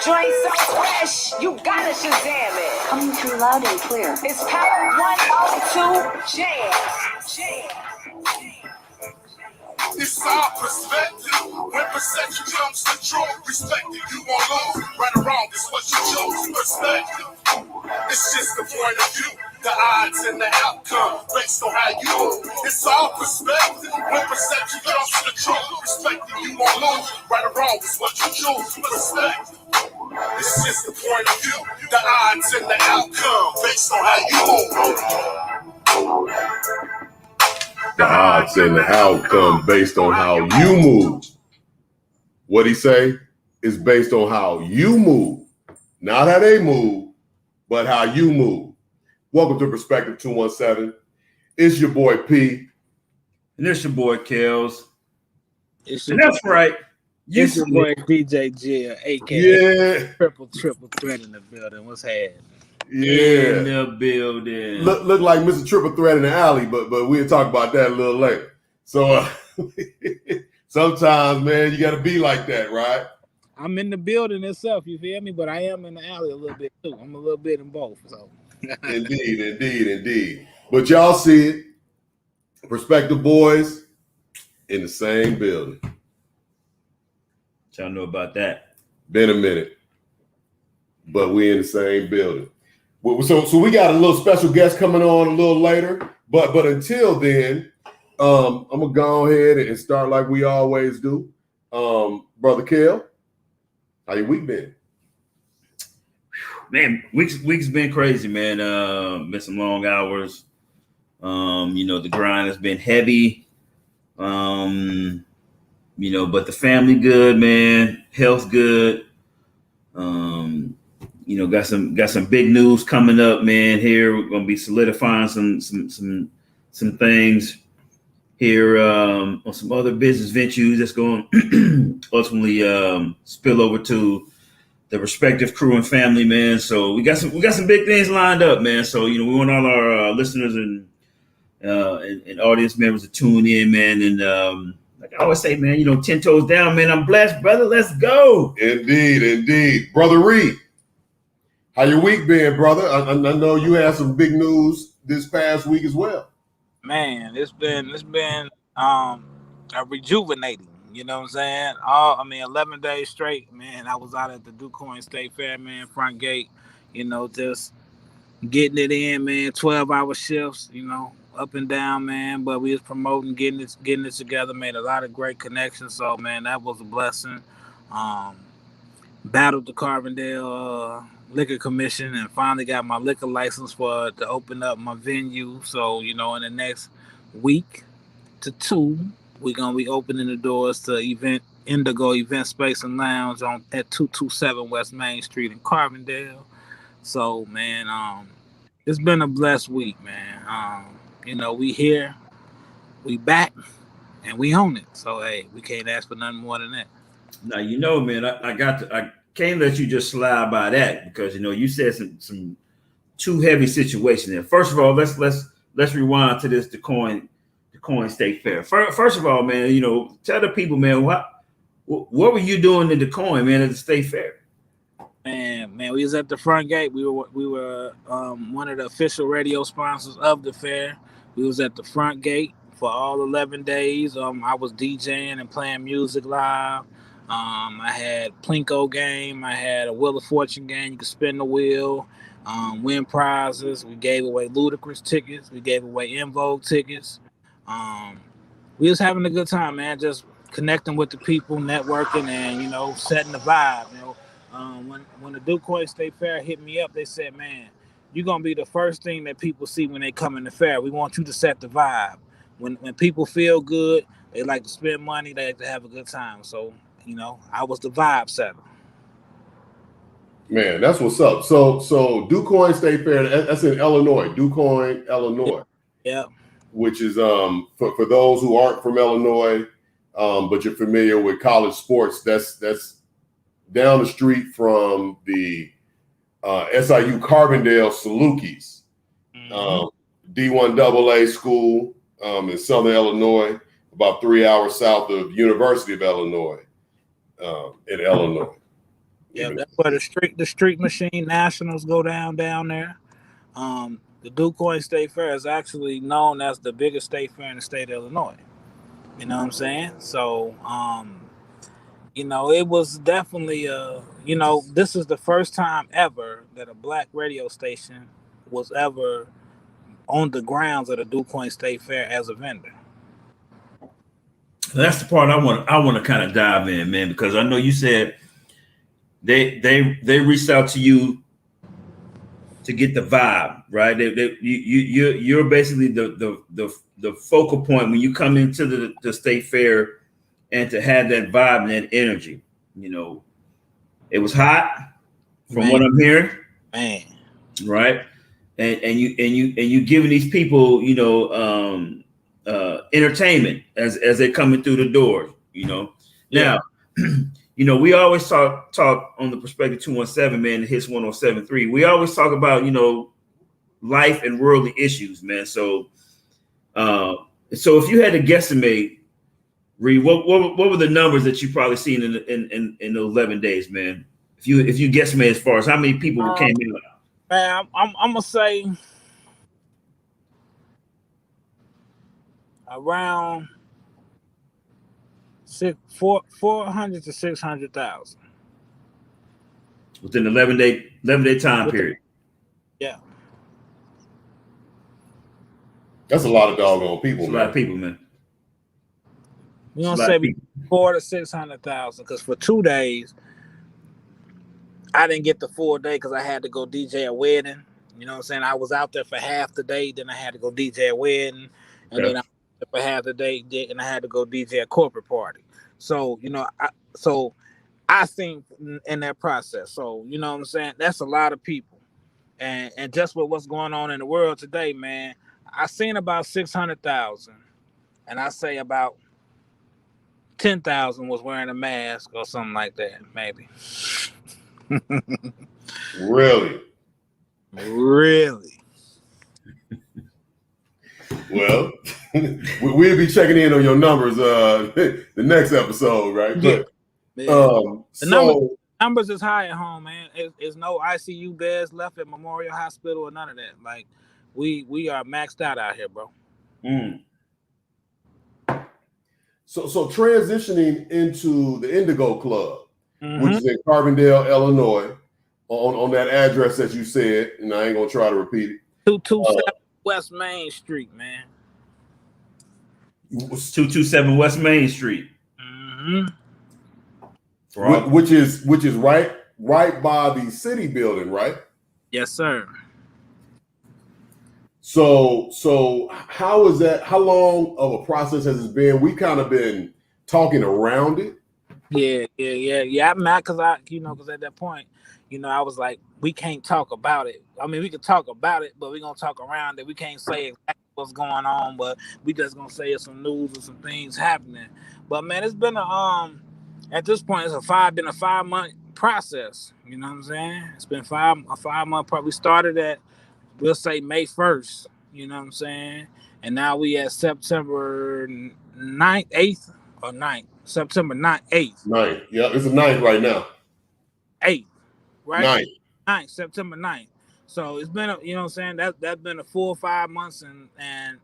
Joint so fresh, you gotta Shazam it. Coming through loud and clear. It's Power 102 Jam. It's our perspective. When perception comes to truth, respecting you won't lose. Right or wrong, it's what you chose. Perspective. It's just the point of view, the odds and the outcome, based on how you move. It's all perspective. When perception comes to the truth, respecting you won't lose. Right or wrong, it's what you choose. Perspective. It's just the point of view, the odds and the outcome, based on how you move. The odds and the outcome based on how you move. What he say is based on how you move, not how they move, but how you move. Welcome to Perspective217. It's your boy P. And it's your boy Kelz. And that's right. It's your boy DJ Jill, aka Triple Threat in the building. What's happening? Yeah, in the building. Look like Mr. Triple Threat in the alley, but we'll talk about that a little later. So sometimes, man, you got to be like that, right? I'm in the building itself, you feel me? But I am in the alley a little bit too. I'm a little bit in both. So Indeed. But y'all see it. Perspective boys in the same building. Y'all know about that. Been a minute, but we in the same building. So we got a little special guest coming on a little later. But until then, I'm gonna go ahead and start like we always do. Brother Kel, how your week been? Man, week's been crazy, man. Been some long hours. The grind has been heavy. But the family good, man. Health good. Got some big news coming up, man. Here we're gonna be solidifying some things here on some other business ventures that's going to ultimately spill over to the respective crew and family, man. So we got some big things lined up, man. So we want all our listeners and audience members to tune in, man. And like I always say, man, 10 toes down, man. I'm blessed, brother. Let's go. Indeed. Brother Reed, how your week been, brother? I know you had some big news this past week as well. Man, it's been rejuvenating. You know what I'm saying? 11 days straight, man. I was out at the DuQuoin State Fair, man, front gate. Just getting it in, man. 12-hour shifts, up and down, man. But we was promoting, getting it together, made a lot of great connections. So, man, that was a blessing. Battled the Carbondale Liquor Commission and finally got my liquor license to open up my venue. So, in the next week to two, we're gonna be opening the doors to Indigo Event Space and Lounge at 227 West Main Street in Carbondale. So, man, it's been a blessed week, man. We here, we back, and we own it. So, hey, we can't ask for nothing more than that. Now, man, I can't let you just slide by that because you said some too heavy situations there. First of all, let's rewind to this DuQuoin State Fair. First of all, man, tell the people, man, what were you doing in DuQuoin, man, at the State Fair? Man, we was at the front gate. We were one of the official radio sponsors of the fair. We was at the front gate for all 11 days. I was DJing and playing music live. I had Plinko game. I had a Wheel of Fortune game. You could spin the wheel, win prizes. We gave away Ludacris tickets. We gave away En Vogue tickets. We was having a good time, man. Just connecting with the people, networking, and setting the vibe. When the DuQuoin State Fair hit me up, they said, "Man, you're gonna be the first thing that people see when they come in the fair. We want you to set the vibe. When people feel good, they like to spend money. They like to have a good time. So." I was the vibe setter. Man, that's what's up. So DuQuoin State Fair, that's in Illinois, DuQuoin, Illinois. Yeah. Which is for those who aren't from Illinois, but you're familiar with college sports, that's down the street from the SIU Carbondale Salukis, D1 AA school. in Southern Illinois, about 3 hours south of University of Illinois, in Illinois. Yeah, that's where the street machine nationals go down there. The DuQuoin State Fair is actually known as the biggest state fair in the state of Illinois. You know what I'm saying? So, it was definitely this is the first time ever that a black radio station was ever on the grounds of the DuQuoin State Fair as a vendor. That's the part I want to kind of dive in, man, because I know you said they reached out to you to get the vibe, right? You're basically the focal point when you come into the state fair, and to have that vibe and that energy. It was hot from what I'm hearing, man. Right? And you giving these people, entertainment as they're coming through the door. Now, we always talk on the Perspective 217, man, the Hits 107.3. We always talk about, life and worldly issues, man. So if you had to guesstimate, Reed, what were the numbers that you probably seen in those 11 days, man? If you guesstimate as far as how many people came in. Man, I'm gonna say around 400 to 600,000 within the 11-day time period. Yeah, that's a lot of doggone people. That's a lot of people, man. We're gonna say 400 to 600,000 because for 2 days I didn't get the full day because I had to go DJ a wedding. You know what I'm saying? I was out there for half the day, then I had to go DJ a wedding, and then I was there for half the day, and I had to go DJ a corporate party. So, I seen in that process. So, you know what I'm saying? That's a lot of people. And just with what's going on in the world today, man, I seen about 600,000, and I say about 10,000 was wearing a mask or something like that, maybe. Really? Well, we'll be checking in on your numbers the next episode, right? Yeah. But the numbers is high at home, man. It's no ICU beds left at Memorial Hospital or none of that. Like we are maxed out here, bro. So transitioning into the Indigo Club, which is in Carbondale, Illinois, on that address that you said, and I ain't gonna try to repeat it. 227 West Main Street, man. 227 West Main Street. Which is right by the city building, right? Yes, sir. So how is that? How long of a process has it been? We kind of been talking around it. Yeah. I'm mad because at that point, I was like, we can't talk about it. I mean, we could talk about it, but we're gonna talk around it. We can't say exactly what's going on, but we just gonna say it's some news or some things happening. But man, it's been at this point, it's been a 5-month process. You know what I'm saying? It's been a 5-month. Probably started at, we'll say May 1st. You know what I'm saying? And now we at September 9th, 8th or 9th. September 9th, 8th. 9th. Yeah, it's the 9th right now. 8th, right? 9th, September 9th. So it's been, you know what I'm saying? That's been a full 5 months and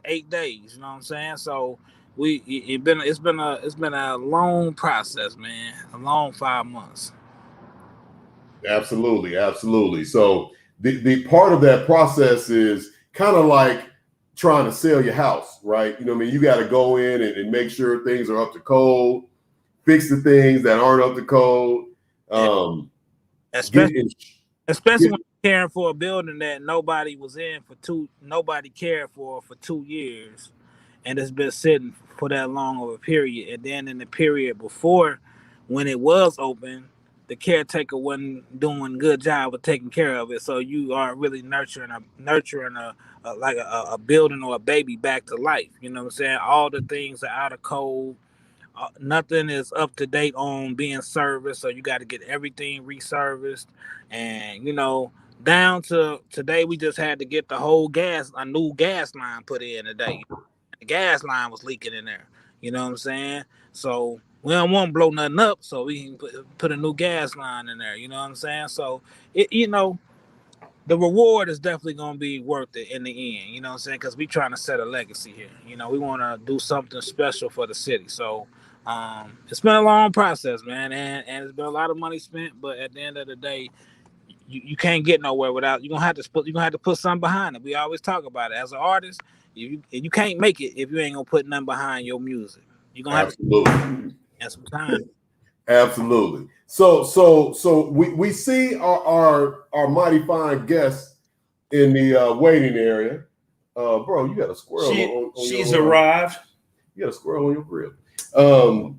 8 days. You know what I'm saying? So it's been a long process, man. A long 5 months. Absolutely. So the part of that process is kind of like trying to sell your house, right? You know what I mean? You got to go in and make sure things are up to code, fix the things that aren't up to code. Especially when you're caring for a building that nobody cared for 2 years, and it's been sitting for that long of a period. And then in the period before, when it was open, the caretaker wasn't doing a good job of taking care of it. So you are really nurturing a building or a baby back to life. You know what I'm saying? All the things are out of code. Nothing is up to date on being serviced. So you got to get everything reserviced. And, down to today, we just had to get a new gas line put in today. The gas line was leaking in there. You know what I'm saying? So we don't want to blow nothing up, so we can put a new gas line in there. You know what I'm saying? So the reward is definitely going to be worth it in the end. You know what I'm saying? Because we trying to set a legacy here. We want to do something special for the city. So it's been a long process, man, and it's been a lot of money spent. But at the end of the day, you can't get nowhere without you're gonna have to put something behind it. We always talk about it as an artist. You can't make it if you ain't gonna put nothing behind your music. You're gonna have to spend some time. Absolutely. So we see our mighty fine guest in the waiting area. Bro, you got a squirrel on she's your arrived. You got a squirrel on your grill.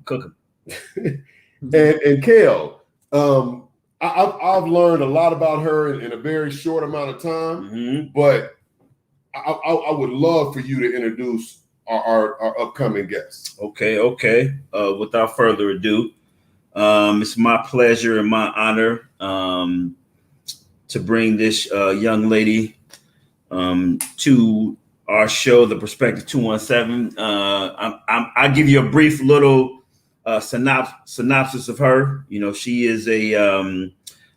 Cooking. and Kel, I've learned a lot about her in a very short amount of time, but I would love for you to introduce our upcoming guests. Okay. Without further ado, it's my pleasure and my honor to bring this young lady to our show, The Perspective 217. I'll give you a brief little synopsis of her. She is a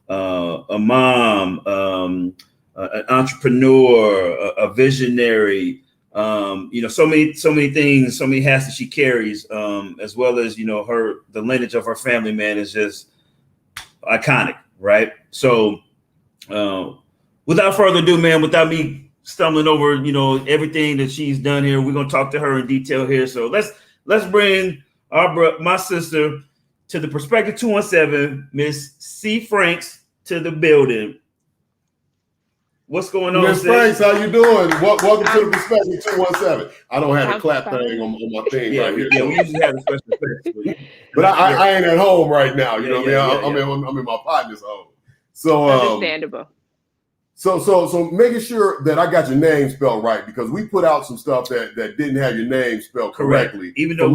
mom, an entrepreneur, a visionary. So many things, so many hats that she carries, as well as the lineage of her family, man, is just iconic, right? So, without further ado, man, without me stumbling over, everything that she's done here, we're gonna talk to her in detail here. So let's bring my sister to the Perspective 217, Miss CFranks, to the building. What's going on, Miss Franks? How you doing? Welcome to the Perspective 217. I don't have the clap thing on my thing right here. Yeah, we usually have a special effects. But I ain't at home right now. You know what I mean? I'm in my partner's home. So understandable. So making sure that I got your name spelled right, because we put out some stuff that didn't have your name spelled correctly. Even though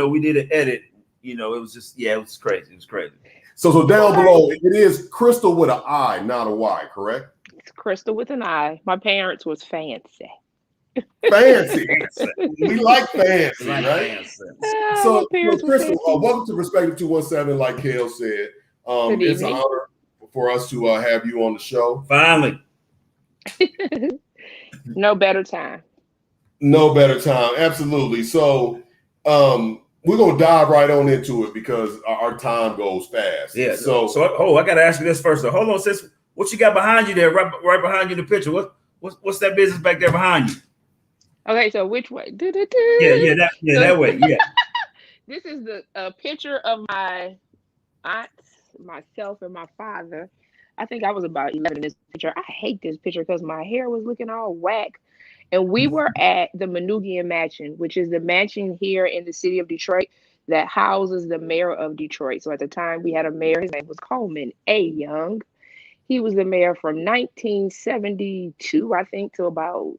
we did an edit, it was just it was crazy. It was crazy. So down below, it is Crystal with an I, not a Y, correct? It's Crystal with an I. My parents was fancy. Fancy. We like fancy, right? So Crystal, welcome to Perspective 217, like Kel said. It's an honor for us to have you on the show. Finally. No better time. Absolutely. So we're gonna dive right on into it because our time goes fast. Yeah. So I gotta ask you this first. So hold on, sis. What you got behind you there? Right behind you in the picture. What's that business back there behind you? Okay, so which way? That way. Yeah. This is the picture of my aunt, myself, and my father. I think I was about 11 in this picture. I hate this picture because my hair was looking all whack. And we were at the Manugian Mansion, which is the mansion here in the city of Detroit that houses the mayor of Detroit. So at the time we had a mayor, his name was Coleman A. Young. He was the mayor from 1972, I think, to about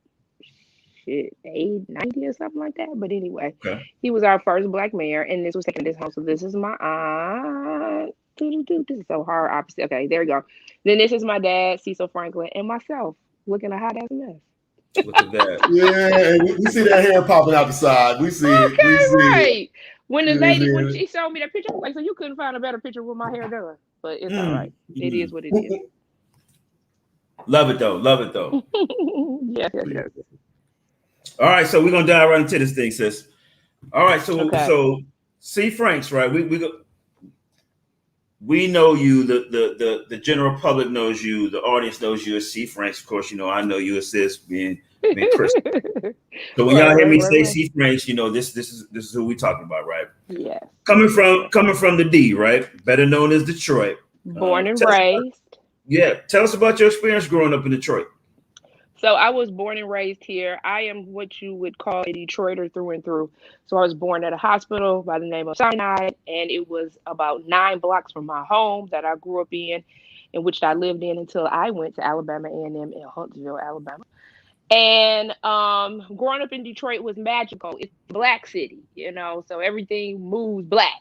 90 or something like that. But anyway, He was our first Black mayor, and this was taken in this house. So this is my aunt. This is so hard. Opposite. Okay, there you go. Then this is my dad, Cecil Franklin, and myself, looking a hot ass mess. Look at that. Yeah, we see that hair popping out the side. We see it. We see it. When the lady, when she showed me that picture, I was like, so you couldn't find a better picture with my hair done. But it's all right. It is what it is. Love it though. Yes. All right, so we're gonna dive right into this thing, sis. All right, so CFranks, right? We know you, the general public knows you, the audience knows you as CFranks. Of course, I know you as sis, being Chris. So when y'all hear me say CFranks, this is who we talking about, right? Yeah. Coming from the D, right? Better known as Detroit. Born and raised. Tell us about your experience growing up in Detroit. So I was born and raised here. I am what you would call a Detroiter through and through. So I was born at a hospital by the name of Sinai, and it was about 9 blocks from my home that I grew up in which I lived in until I went to Alabama A&M in Huntsville, Alabama. And growing up in Detroit was magical. It's a Black city, so everything moves Black.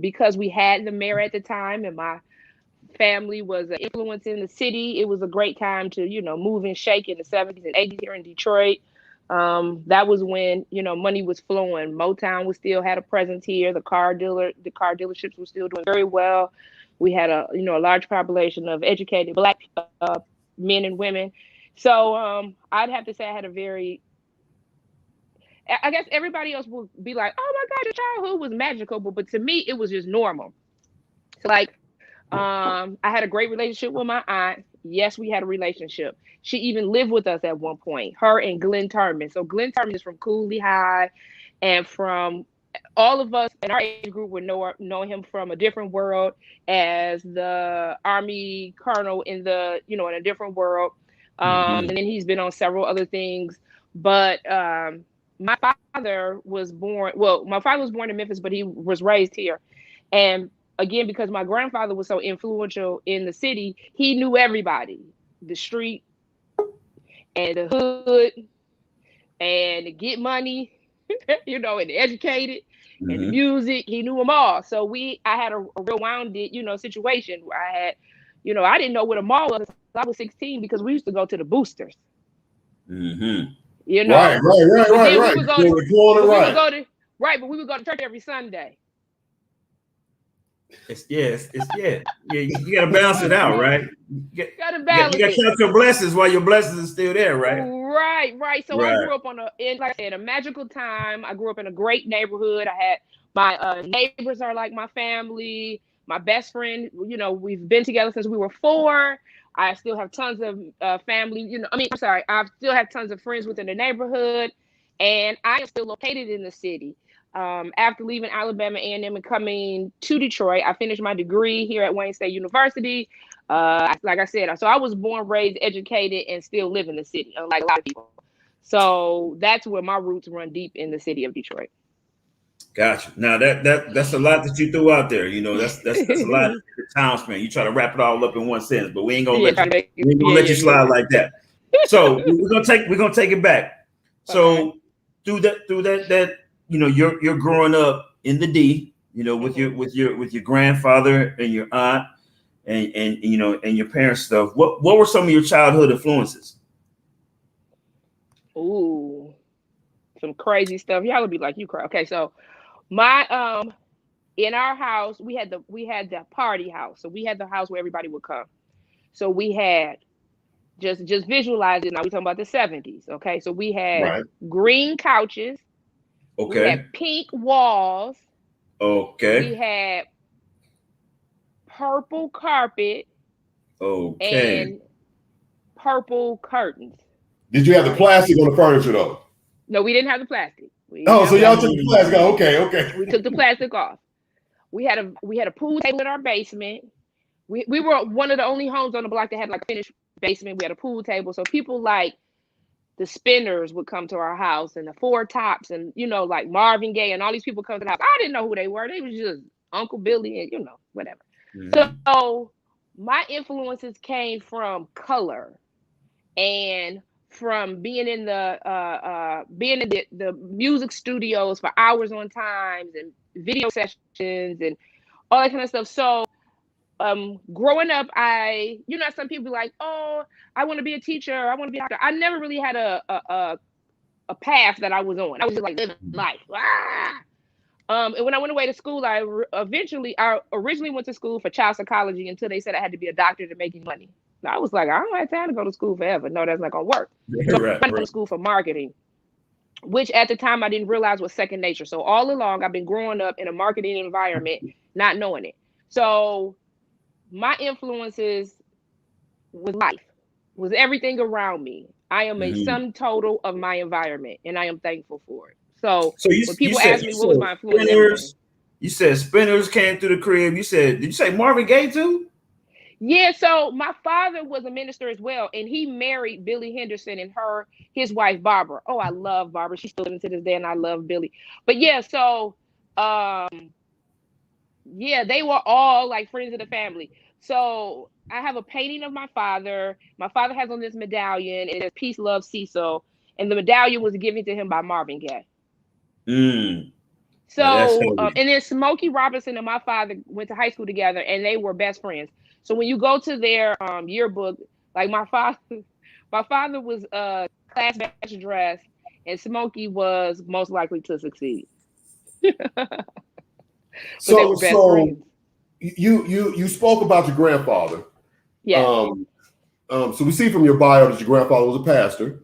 Because we had the mayor at the time, and my family was an influence in the city. It was a great time to, move and shake in the 70s and 80s here in Detroit. That was when, you know, money was flowing. Motown was still had a presence here. The car dealerships were still doing very well. We had a large population of educated Black men and women. So I'd have to say I had a very, I guess everybody else will be like, oh my God, your childhood was magical, but to me it was just normal. So like, I had a great relationship with my aunt. Yes, we had a relationship. She even lived with us at one point. Her and Glenn Turman. So Glenn Turman is from Cooley High, and from all of us in our age group would know him from a different world as the Army colonel in in a different world. And then he's been on several other things. But my father was born. Well, my father was born in Memphis, but he was raised here, and again, because my grandfather was so influential in the city, he knew everybody, the street and the hood and the get money, and the educated and the music. He knew them all. So I had a real rounded, situation where I had, I didn't know what a mall was until I was 16 because we used to go to the boosters. Right. We would go to church every Sunday. You gotta balance it out, right? You gotta count your blessings while your blessings are still there, right? Right. So I grew up like I said, a magical time. I grew up in a great neighborhood. I had my neighbors are like my family. My best friend, we've been together since we were 4. I still have tons of family. I still have tons of friends within the neighborhood, and I am still located in the city. After leaving Alabama A&M and coming to Detroit, I finished my degree here at Wayne State University. Like I said, so I was born, raised, educated, and still live in the city, unlike a lot of people. So that's where my roots run deep in the city of Detroit. Gotcha. Now that's a lot that you threw out there. That's a lot of time span. You try to wrap it all up in one sentence, but we ain't gonna let you slide like that. So we're gonna take it back. So through that. You're growing up in the D, with your grandfather and your aunt and your parents' stuff. What were some of your childhood influences? Ooh, some crazy stuff. Y'all would be like, you cry. Okay, so my in our house we had the party house. So we had the house where everybody would come. So we had just visualize it. Now we're talking about the 70s. Okay, so we had green couches. Okay. We had pink walls. Okay. We had purple carpet. Okay. And purple curtains. Did you have the plastic on the furniture though? No, we didn't have the plastic. So y'all took the plastic off. Okay. We took the plastic off. We had a pool table in our basement. We were one of the only homes on the block that had like a finished basement. We had a pool table. So people like the Spinners would come to our house, and the Four Tops, and like Marvin Gaye, and all these people come to the house. I didn't know who they were. They was just Uncle Billy and whatever. So my influences came from color and from being in the music studios for hours on times and video sessions and all that kind of stuff. So growing up, some people be like, oh, I want to be a teacher, I want to be a doctor. I never really had a path that I was on. I was just like living life. And when I went away to school, I originally went to school for child psychology until they said I had to be a doctor to make money. I was like, I don't have time to go to school forever. No, that's not gonna work. So I went to school for marketing, which at the time I didn't realize was second nature. So all along I've been growing up in a marketing environment, not knowing it. So my influences was life, was everything around me. I am a sum total of my environment, and I am thankful for it. So when people ask me what was my influence, you said Spinners came through the crib. Did you say Marvin Gaye too? Yeah, so my father was a minister as well, and he married Billy Henderson and his wife Barbara. Oh, I love Barbara. She's still living to this day, and I love Billy. But yeah, so they were all like friends of the family. So I have a painting of my father. My father has on this medallion, and it says "Peace, Love, Cecil," and the medallion was given to him by Marvin Gaye. So, and then Smokey Robinson and my father went to high school together, and they were best friends. So when you go to their yearbook, like my father was class best dress, and Smokey was most likely to succeed. But they So were best so friends. you spoke about your grandfather. Yes, So we see from your bio that your grandfather was a pastor,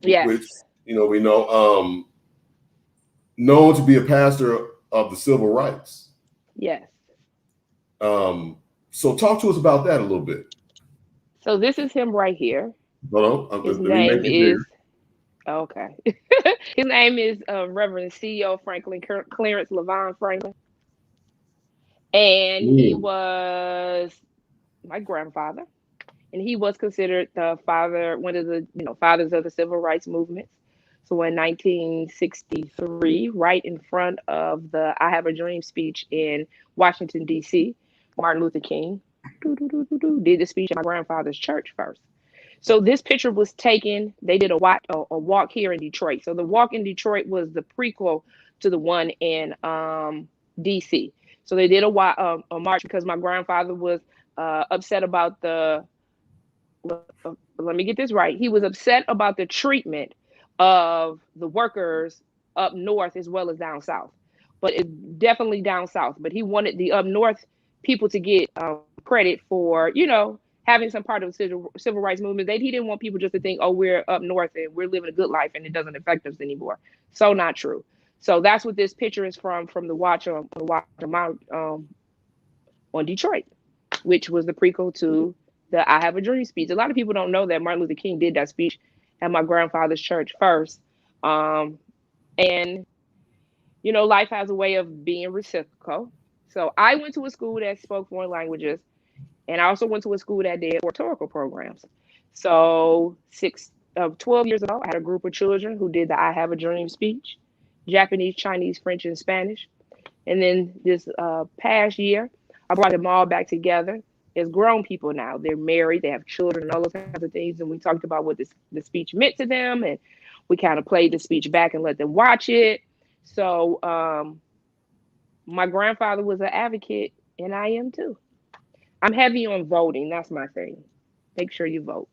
yes, which we know, known to be a pastor of the civil rights. yes. So talk to us about that a little bit. So this is him right here. Hold on, His let me make name it is bigger. okay. His name is Reverend CEO Franklin Clarence Levon Franklin, and he Mm. was my grandfather, and he was considered the father, one of the fathers of the civil rights movement. So in 1963, right in front of the "I Have a Dream" speech in Washington D.C., Martin Luther King did the speech at my grandfather's church first. So this picture was taken. They did a walk here in Detroit. So the walk in Detroit was the prequel to the one in D.C. So they did a march because my grandfather was upset about the. Let me get this right. He was upset about the treatment of the workers up north as well as down south, but it definitely down south. But he wanted the up north people to get credit for having some part of the civil rights movement. He didn't want people just to think, oh, we're up north and we're living a good life and it doesn't affect us anymore. So not true. So that's what this picture is from the watch on Detroit, which was the prequel to the "I Have a Dream" speech. A lot of people don't know that Martin Luther King did that speech at my grandfather's church first. And life has a way of being reciprocal. So I went to a school that spoke foreign languages, and I also went to a school that did rhetorical programs. So 12 years ago, I had a group of children who did the "I Have a Dream" speech, Japanese, Chinese, French, and Spanish. And then this past year, I brought them all back together as grown people now. They're married, they have children, and all those kinds of things. And we talked about what the speech meant to them. And we kind of played the speech back and let them watch it. So my grandfather was an advocate, and I am too. I'm heavy on voting. That's my thing. Make sure you vote.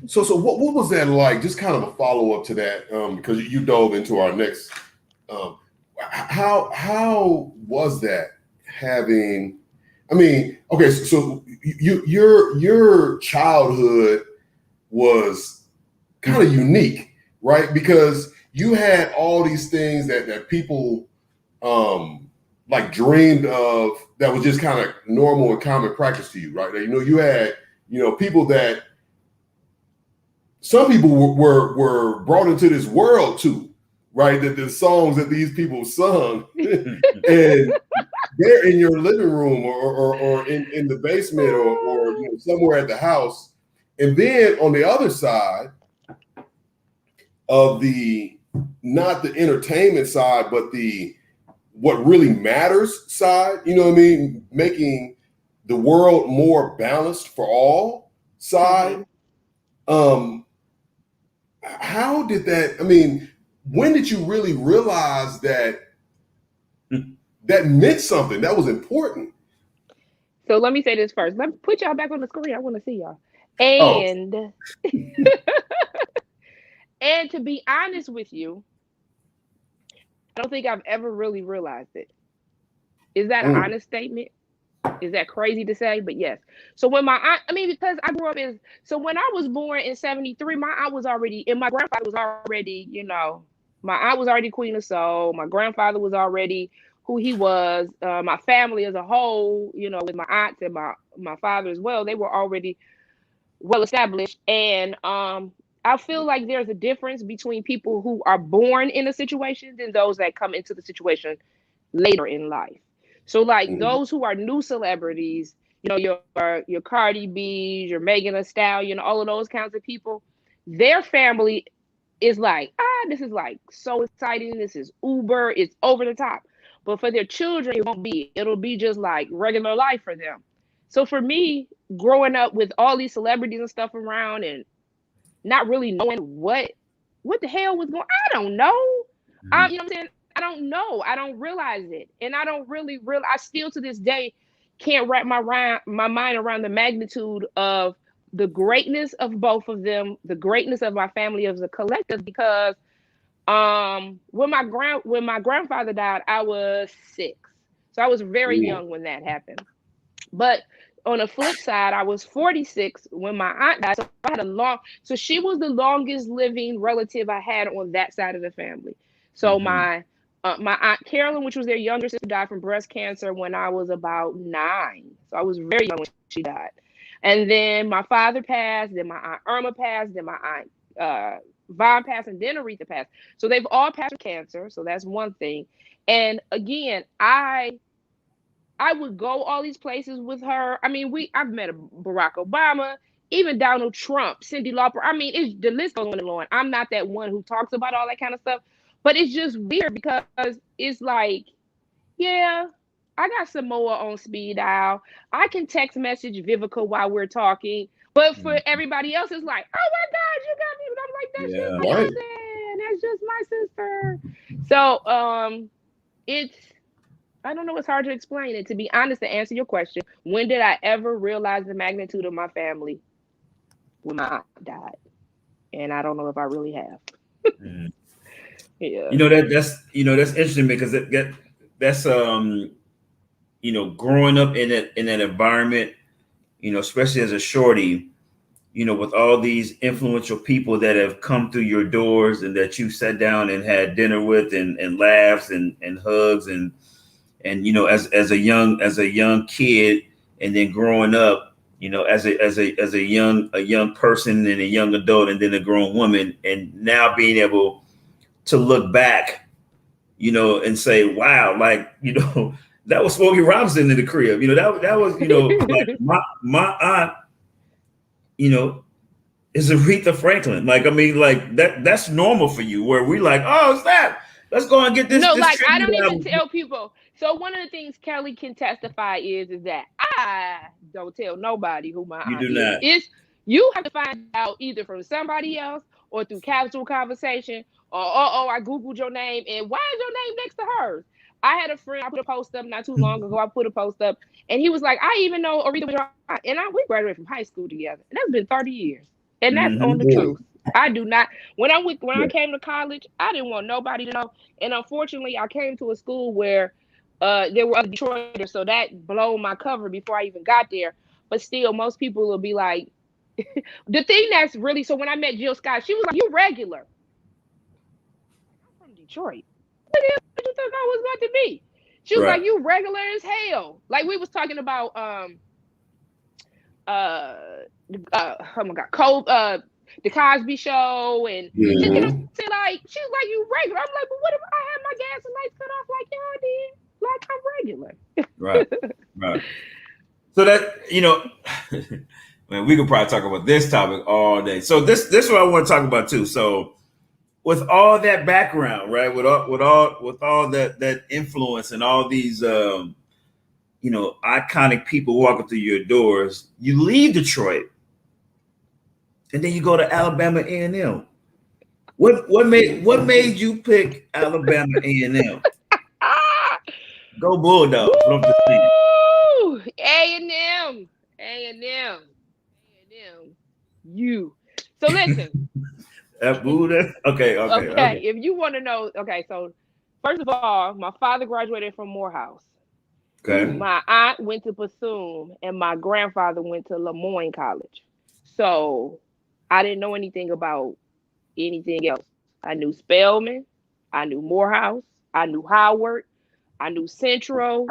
So what was that like? Just kind of a follow up to that, because you dove into our next. How was that having? I mean, okay, so your childhood was kind of unique, right? Because you had all these things that people like dreamed of that was just kind of normal and common practice to you, right? You had people that some people were brought into this world too, right? That the songs that these people sung, and they're in your living room or in the basement or somewhere at the house. And then on the other side of not the entertainment side, but the what really matters side, you know what I mean? Making the world more balanced for all side. How did that, I mean, when did you really realize that that meant something, that was important? So let me say this first. Let me put y'all back on the screen. I want to see y'all. Oh, And and to be honest with you, I don't think I've ever really realized it. Is that an honest statement? Is that crazy to say? But yes. So when my aunt, I mean, because I grew up so when I was born in 73, my aunt was already, and my grandfather was already, my aunt was already Queen of Soul. My grandfather was already who he was. My family as a whole, with my aunts and my father as well, they were already well established. And I feel like there's a difference between people who are born in a situation than those that come into the situation later in life. So like those who are new celebrities, your Cardi B's, your Megan Thee Stallion, all of those kinds of people, their family is like, this is like so exciting. This is Uber. It's over the top. But for their children, it won't be. It'll be just like regular life for them. So for me, growing up with all these celebrities and stuff around and not really knowing what the hell was going, I don't know. You know what I'm saying? I don't know. I don't realize it. And I don't really I still to this day can't wrap my mind around the magnitude of the greatness of both of them, the greatness of my family as a collective, because When my grandfather died, I was 6. So I was very Ooh. young when that happened. But on the flip side, I was 46 when my aunt died. So I had so she was the longest living relative I had on that side of the family. So my aunt Carolyn, which was their younger sister, died from breast cancer when I was about 9. So I was very young when she died. And then my father passed, then my aunt Irma passed, then my aunt Vaughn passed, and then Aretha passed. So they've all passed from cancer. So that's one thing. And again, I would go all these places with her. I mean, I've met a Barack Obama, even Donald Trump, Cyndi Lauper. I mean, the list goes on and on. I'm not that one who talks about all that kind of stuff, but it's just weird because it's like, yeah, I got Samoa on speed dial. I can text message Vivica while we're talking, but for everybody else, it's like, oh my God, you got me. And I'm like, that's just my Right. cousin. That's just my sister. So it's. I don't know. It's hard to explain it. To be honest, to answer your question, when did I ever realize the magnitude of my family? When my aunt died, and I don't know if I really have. Yeah. That's interesting because that's growing up in that environment, especially as a shorty, with all these influential people that have come through your doors and that you sat down and had dinner with and laughs and hugs and as a young kid, and then growing up, as a young person and a young adult and then a grown woman, and now being able to look back, and say, wow, like, that was Smokey Robinson in the crib. That was, like my aunt, is Aretha Franklin. Like, I mean, like that's normal for you, where we like, oh, snap, let's go and get this. No, this like I don't tribute even album. tell people. So one of the things Kelly can testify is that I don't tell nobody who my You aunt do is. not. It's you have to find out either from somebody else or through casual conversation or I googled your name and why is your name next to hers? I had a friend. I put a post up not too long ago. I put a post up and he was like, I even know Aretha was your aunt. And we graduated from high school together, and that's been 30 years, and that's on the truth. I do not. When I came to college, I didn't want nobody to know. And unfortunately, I came to a school where there were other Detroiters, so that blew my cover before I even got there. But still, most people will be like, the thing that's really, so when I met Jill Scott, she was like, you regular. I'm from Detroit. What the hell did you think I was about to be? She was Right. like, you regular as hell. Like we was talking about oh my God, the Cosby Show, and just, like she was like, you regular. I'm like, but what if I had my gas and lights cut off like y'all did? Like I'm regular. Right. So that man, we could probably talk about this topic all day. So this is what I want to talk about too. So with all that background, right, with all that influence and all these iconic people walking through your doors, you leave Detroit. And then you go to Alabama A&M. What made you pick Alabama A&M? Go Bulldogs! A&M. You. So listen. Okay. If you want to know, so first of all, my father graduated from Morehouse. Okay. My aunt went to Bethune, and my grandfather went to Lemoyne College. So I didn't know anything about anything else. I knew Spelman, I knew Morehouse, I knew Howard, I knew Central,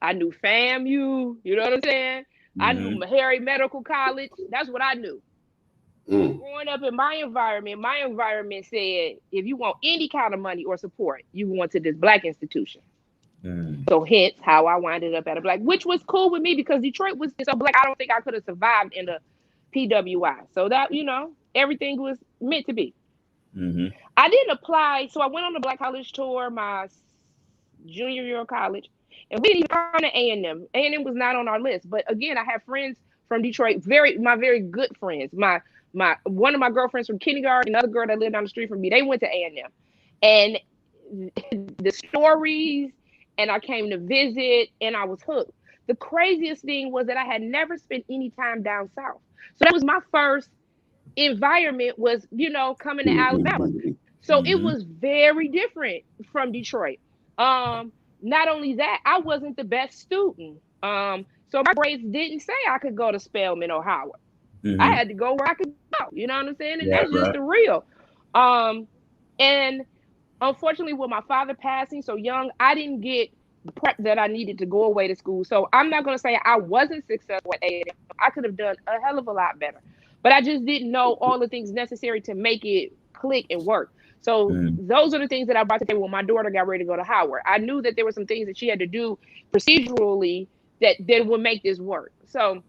I knew FAMU, you know what I'm saying? I knew Meharry Medical College. That's what I knew. Growing up in my environment said, if you want any kind of money or support, you want to this Black institution. So hence how I winded up at a Black, which was cool with me because Detroit was so Black. I don't think I could have survived in the PWI. So that, everything was meant to be. I didn't apply. So I went on the Black College tour my junior year of college, and we didn't even go to A&M. A&M was not on our list. But again, I have friends from Detroit, my very good friends. One of my girlfriends from kindergarten, another girl that lived down the street from me, they went to A&M. And the stories, and I came to visit, and I was hooked. The craziest thing was that I had never spent any time down south. So that was my first environment was, coming to Alabama. So it was very different from Detroit. Not only that, I wasn't the best student. So my grades didn't say I could go to Spelman or Howard. I had to go where I could go. You know what I'm saying? And that's just the real. And unfortunately, with my father passing so young, I didn't get the prep that I needed to go away to school. So I'm not going to say I wasn't successful at A&M. I could have done a hell of a lot better. But I just didn't know all the things necessary to make it click and work. So those are the things that I brought to the table when my daughter got ready to go to Howard. I knew that there were some things that she had to do procedurally that would make this work. So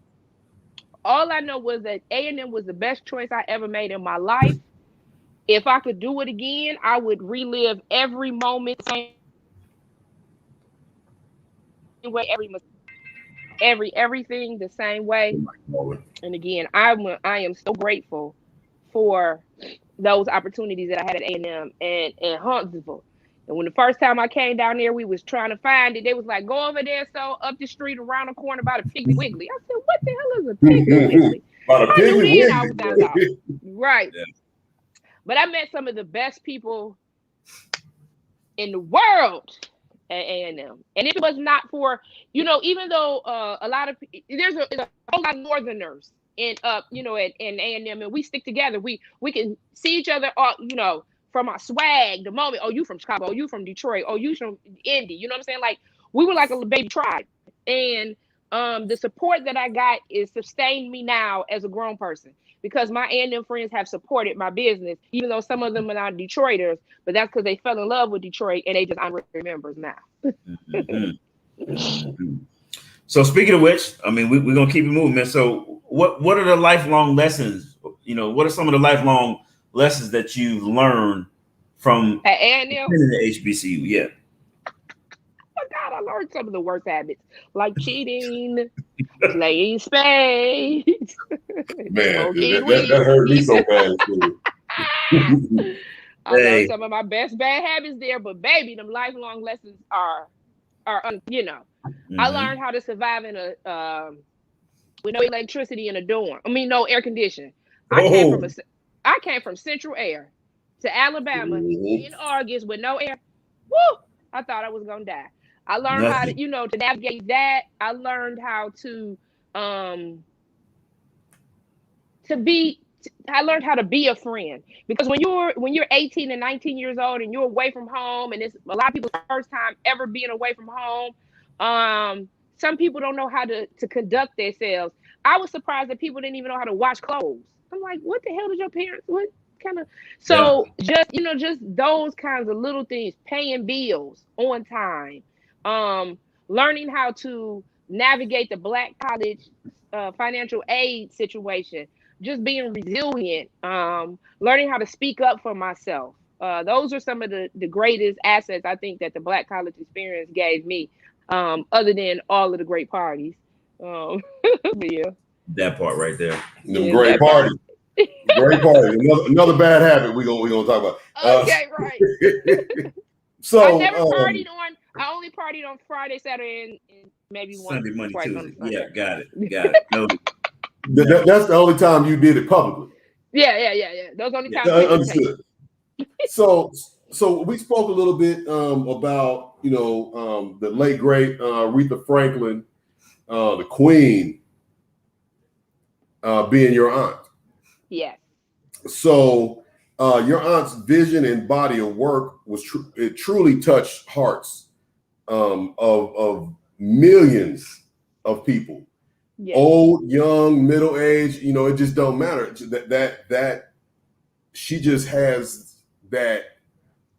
all I know was that A&M was the best choice I ever made in my life. If I could do it again, I would relive every moment, same way, everything the same way. And again, I am so grateful for those opportunities that I had at A&M and Huntsville. And when the first time I came down there, we was trying to find it. They was like, go over there, so up the street around the corner by the Piggly Wiggly. I said, what the hell is a Piggly Wiggly? By the Piggly Wiggly. I found out. Right. Yeah. But I met some of the best people in the world at A&M. And if it was not for, even though a lot of, there's a whole lot of Northerners in in A&M, and we stick together. We can see each other, from our swag, the moment, oh, you from Chicago, oh, you from Detroit, oh, you from Indy, you know what I'm saying? Like, we were like a baby tribe. And the support that I got is sustained me now as a grown person, because my A&M friends have supported my business, even though some of them are not Detroiters, but that's because they fell in love with Detroit and they just honorary members now. So speaking of which, I mean, we're going to keep it moving, man. So what are the lifelong lessons? What are some of the lifelong lessons that you've learned from at A&M? The HBCU? Yeah. Oh God, I learned some of the worst habits, like cheating, playing spades. Man, that hurt me so bad. I learned some of my best bad habits there, but baby, them lifelong lessons are I learned how to survive in a with no electricity in a dorm. I mean, no air conditioning. I came from Central Air to Alabama in August with no air. Woo! I thought I was gonna die. I learned how to, to navigate that. I learned how to I learned how to be a friend, because when you're 18 and 19 years old and you're away from home, and it's a lot of people's first time ever being away from home, some people don't know how to conduct themselves. I was surprised that people didn't even know how to wash clothes. I'm like, what the hell did your parents, what kind of, just those kinds of little things, paying bills on time, learning how to navigate the Black college financial aid situation, just being resilient, learning how to speak up for myself. Those are some of the greatest assets I think that the Black college experience gave me, other than all of the great parties. Yeah. That part right there. Great parties. Great party. Another bad habit we're gonna talk about. Okay, right. So I never partied on. I only partied on Friday, Saturday, and maybe Sunday, Monday, Tuesday. On Yeah, got it. No. That's the only time you did it publicly. Yeah. Those only times. Understood. So we spoke a little bit about the late great Aretha Franklin, the Queen, being your aunt. Yes. So your aunt's vision and body of work it truly touched hearts of millions of people. Yes. Old, young, middle age, it just don't matter. That she just has that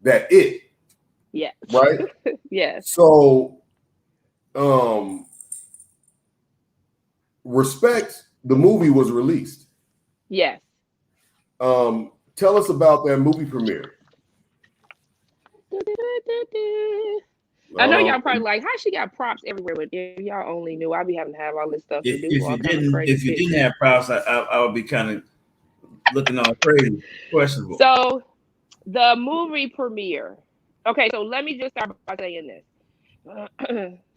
it. Yeah. Right? Yes. So Respect, the movie, was released. Yes. Tell us about that movie premiere. I know y'all probably like, how she got props everywhere, but if y'all only knew, I'd be having to have all this stuff to do. If you didn't have props, I would be kind of looking all crazy, questionable. So the movie premiere. Okay, so let me just start by saying this.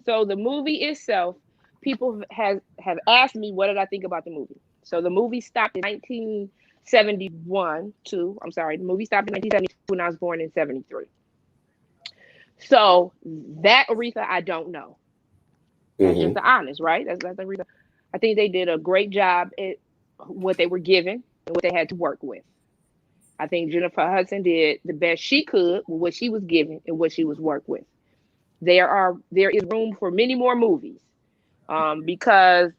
So the movie itself, people have asked me what did I think about the movie. So the movie stopped in 71, two. I'm sorry. The movie stopped in 1972 and I was born in 73. So that Aretha, I don't know. That's just the honest, right? That's Aretha. I think they did a great job at what they were given and what they had to work with. I think Jennifer Hudson did the best she could with what she was given and what she was worked with. There is room for many more movies, because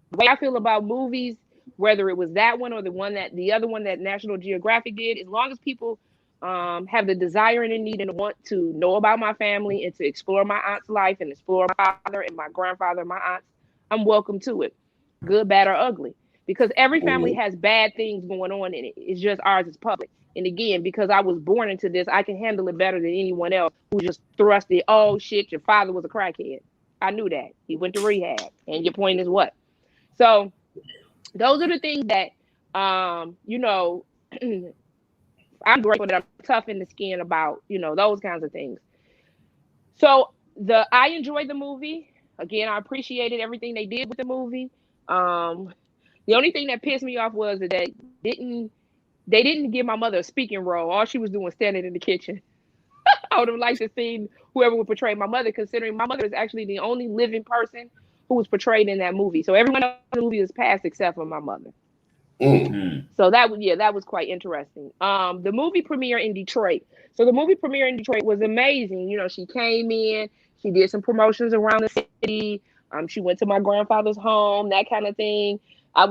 the way I feel about movies, whether it was that one or the other one that National Geographic did, as long as people have the desire and the need and want to know about my family and to explore my aunt's life and explore my father and my grandfather and my aunts, I'm welcome to it, good, bad, or ugly. Because every family has bad things going on in it. It's just ours is public. And again, because I was born into this, I can handle it better than anyone else who just thrusted, oh shit, your father was a crackhead. I knew that. He went to rehab. And your point is what? So those are the things that, you know, I'm grateful that I'm tough in the skin about, you know, those kinds of things. So I enjoyed the movie. Again, I appreciated everything they did with the movie. The only thing that pissed me off was that they didn't give my mother a speaking role. All she was doing was standing in the kitchen. I would have liked to see whoever would portray my mother, considering my mother is actually the only living person who was portrayed in that movie. So everyone else in the movie is passed except for my mother. So that was quite interesting. The movie premiere in Detroit. So the movie premiere in Detroit was amazing. You know, she came in, she did some promotions around the city. She went to my grandfather's home, that kind of thing. I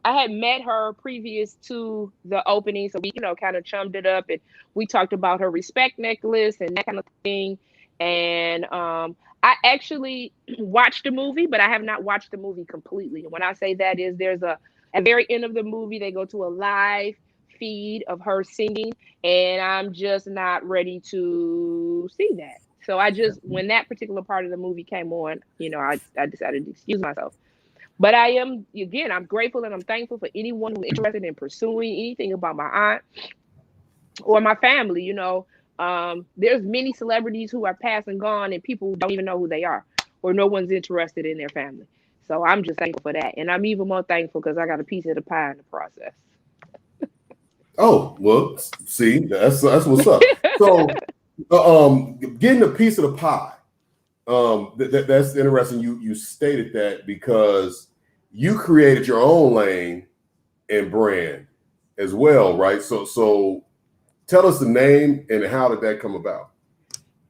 had met her previous to the opening, so we, you know, kind of chummed it up and we talked about her respect necklace and that kind of thing. And I actually watched the movie, but I have not watched the movie completely. And when I say that is at the very end of the movie, they go to a live feed of her singing, and I'm just not ready to see that. So when that particular part of the movie came on, you know, I decided to excuse myself. But I'm grateful and I'm thankful for anyone who's interested in pursuing anything about my aunt or my family. You know, there's many celebrities who are past and gone and people don't even know who they are, or no one's interested in their family. So I'm just thankful for that. And I'm even more thankful because I got a piece of the pie in the process. Oh, well, see, that's what's up. So getting a piece of the pie. That's interesting. You stated that because you created your own lane and brand as well, right? So tell us the name and how did that come about?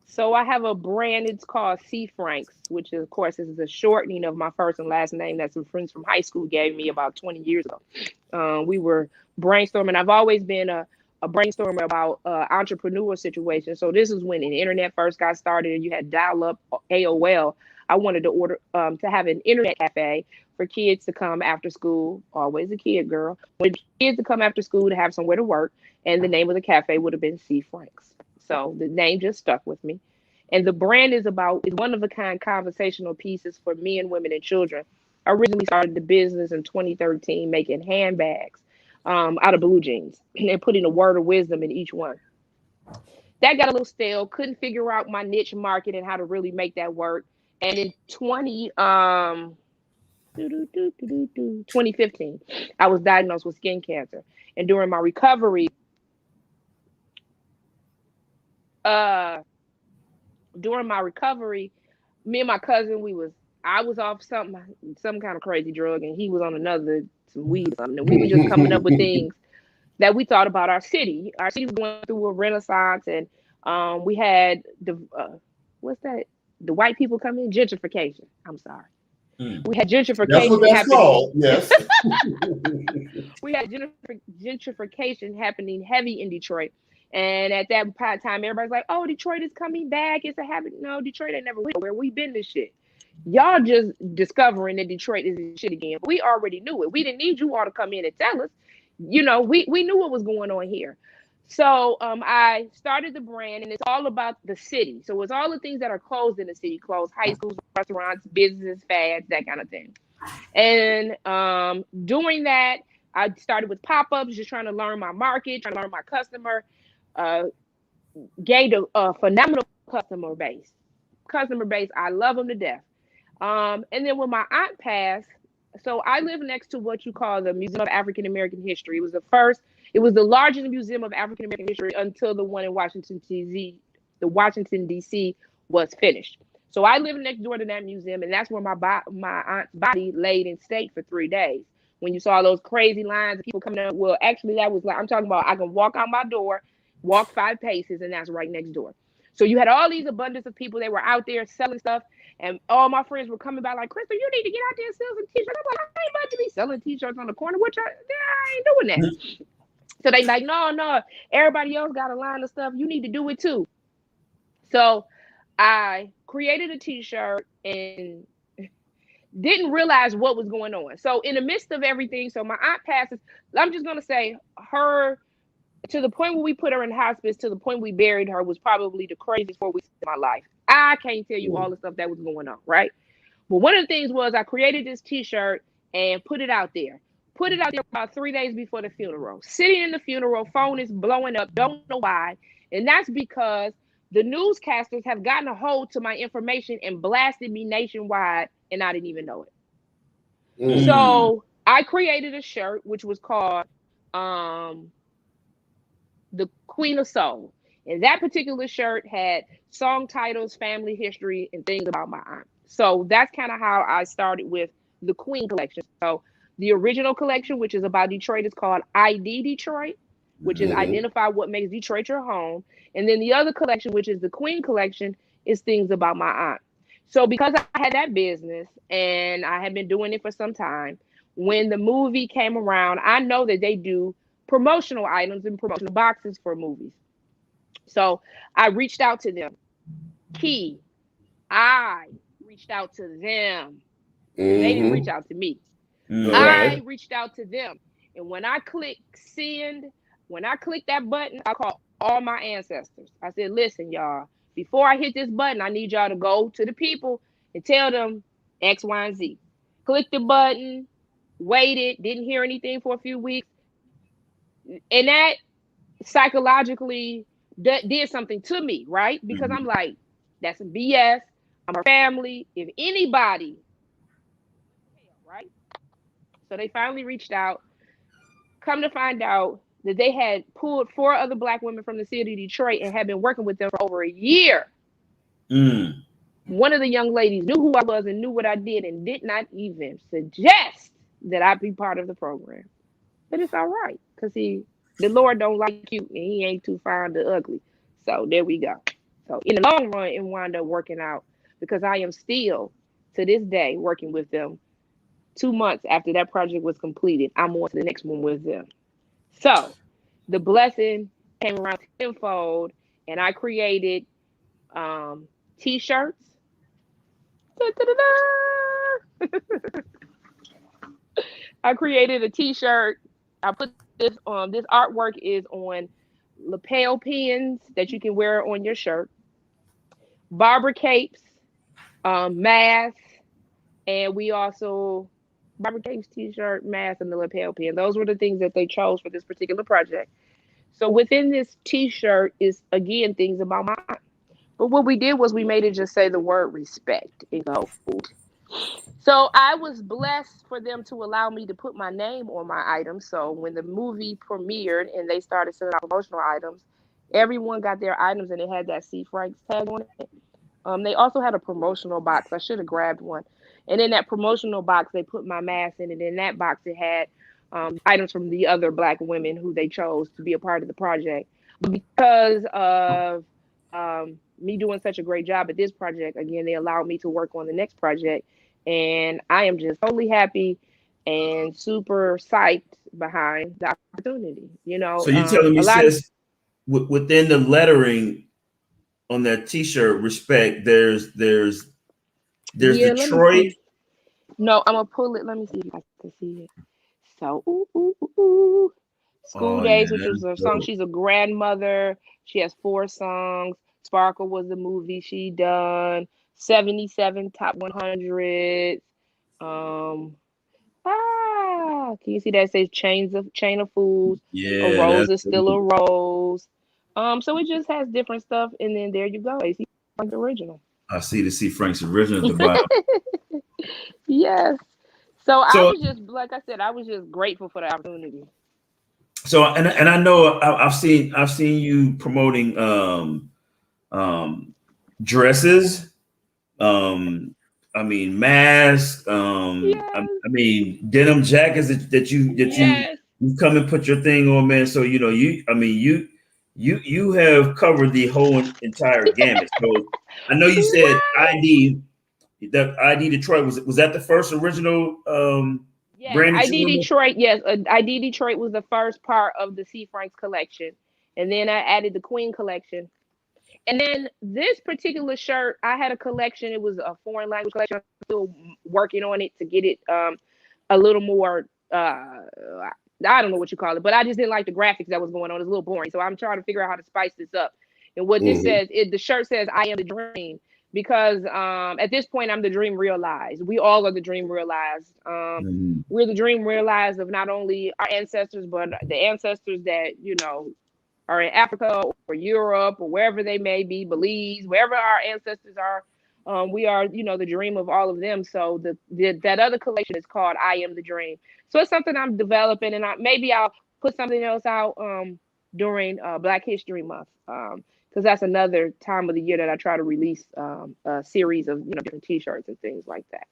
So I have a brand. It's called CFranks, which is, of course, is a shortening of my first and last name that some friends from high school gave me about 20 years ago. We were brainstorming. I've always been a brainstormer about entrepreneurial situations. So this is when the internet first got started and you had dial-up AOL. I wanted to have an internet cafe for kids to come after school. Always a kid, girl. When kids to come after school to have somewhere to work, and the name of the cafe would have been CFranks. So the name just stuck with me. And the brand is one-of-a-kind conversational pieces for men, women, and children. I originally started the business in 2013 making handbags out of blue jeans and putting a word of wisdom in each one. That got a little stale. Couldn't figure out my niche market and how to really make that work. And in 2015, I was diagnosed with skin cancer. And during my recovery, me and my cousin, I was off some kind of crazy drug and he was on some weed or something. And we were just coming up with things that we thought about our city. Our city was going through a renaissance and we had the white people come in? Gentrification. I'm sorry. We had gentrification. That's what that's called. Yes. We had gentrification happening heavy in Detroit. And at that time, everybody's like, oh, Detroit is coming back. It's a habit. No, Detroit ain't never went nowhere. We've been this shit. Y'all just discovering that Detroit is this shit again. We already knew it. We didn't need you all to come in and tell us. You know, we knew what was going on here. So I started the brand, and it's all about the city. So it's all the things that are closed in the city, closed high schools, restaurants, businesses, fads, that kind of thing. And doing that, I started with pop-ups, just trying to learn my market, trying to learn my customer, gained a phenomenal customer base. I love them to death. And then when my aunt passed, So I live next to what you call the Museum of African American History. It was the largest museum of African American history until the one in Washington D.C. was finished. So I live next door to that museum, and that's where my aunt's body laid in state for 3 days. When you saw those crazy lines of people coming out, well, actually, that was like, I'm talking about, I can walk out my door, walk 5 paces, and that's right next door. So you had all these abundance of people. They were out there selling stuff, and all my friends were coming by like, Crystal, you need to get out there and sell some t-shirts. I'm like, I ain't about to be selling t-shirts on the corner. I ain't doing that. So they like, no, everybody else got a line of stuff. You need to do it too. So I created a t-shirt and didn't realize what was going on. So in the midst of everything, so my aunt passes. I'm just going to say her, to the point where we put her in hospice, to the point we buried her, was probably the craziest 4 weeks of my life. I can't tell you all the stuff that was going on, right? But one of the things was I created this t-shirt and put it out there. Put it out there about 3 days before the funeral. Sitting in the funeral, phone is blowing up. Don't know why. And that's because the newscasters have gotten a hold to my information and blasted me nationwide, and I didn't even know it. So I created a shirt which was called the Queen of Soul. And that particular shirt had song titles, family history, and things about my aunt. So that's kind of how I started with the Queen collection. So the original collection, which is about Detroit, is called ID Detroit, which is identify what makes Detroit your home. And then the other collection, which is the Queen collection, is things about my aunt. So because I had that business and I had been doing it for some time, when the movie came around, I know that they do promotional items and promotional boxes for movies. So I reached out to them. I reached out to them. They didn't reach out to me. I reached out to them. And when I clicked send, when I clicked that button, I called all my ancestors. I said, listen, y'all, before I hit this button, I need y'all to go to the people and tell them X, Y, and Z. Click the button, waited, didn't hear anything for a few weeks. And that psychologically did something to me, right? Because I'm like, that's some BS. I'm a family. If anybody, right? So they finally reached out. Come to find out that they had pulled 4 other Black women from the city of Detroit and had been working with them for over a year. One of the young ladies knew who I was and knew what I did and did not even suggest that I be part of the program. But it's all right, because the Lord don't like cute and he ain't too fond of ugly. So there we go. So in the long run, it wound up working out, because I am still, to this day, working with them. 2 months after that project was completed, I'm on to the next one with them. So the blessing came around tenfold, and I created t-shirts. I created a t-shirt. I put this on. This artwork is on lapel pins that you can wear on your shirt, barber capes, masks, and we also barber capes, t-shirt, mask, and the lapel pin. Those were the things that they chose for this particular project. So within this t-shirt is, again, things about my aunt. But what we did was we made it just say the word respect in gold. So I was blessed for them to allow me to put my name on my items. So when the movie premiered and they started sending out promotional items, everyone got their items and it had that CFranks tag on it. They also had a promotional box. I should have grabbed one. And in that promotional box, they put my mask in it. In that box, it had items from the other Black women who they chose to be a part of the project. But because of me doing such a great job at this project, again, they allowed me to work on the next project. And I am just totally happy and super psyched behind the opportunity. You know, So you're telling me, sis, within the lettering on that t-shirt, respect, there's Detroit. No, I'm gonna pull it. Let me see if I can see it. So, School Days, which was her song. She's a grandmother. She has 4 songs. Sparkle was the movie she done. 77 top 100. Can you see that? It says Chain of Fools. Yeah, A rose is still a rose. So it just has different stuff, and then there you go. AC Frank's original. I see the CFranks original at the bottom. Yes. So I So was just, like I said, I was just grateful for the opportunity. so and I know I've seen you promoting dresses, I mean masks, Yes, I mean denim jackets that yes. you come and put your thing on, man. So you know you have covered the whole entire gamut. So I know you said Right. ID Detroit, was that the first original Yes, brand that you ID went with? Detroit. Yes, ID Detroit was the first part of the CFranks collection, and then I added the Queen collection. And then this particular shirt, I had a collection. It was a foreign language collection. I'm still working on it to get it a little more. I don't know what you call it, but I just didn't like the graphics that was going on. It's a little boring, so I'm trying to figure out how to spice this up. And what this Mhm. says, the shirt says, "I am the dream," because at this point, I'm the dream realized. We all are the dream realized. Mhm. We're the dream realized of not only our ancestors, but the ancestors that are in Africa or Europe or wherever they may be, Belize, wherever our ancestors are. We are, the dream of all of them. So that other collection is called "I Am the Dream." So it's something I'm developing, and maybe I'll put something else out during Black History Month, because that's another time of the year that I try to release a series of different T-shirts and things like that.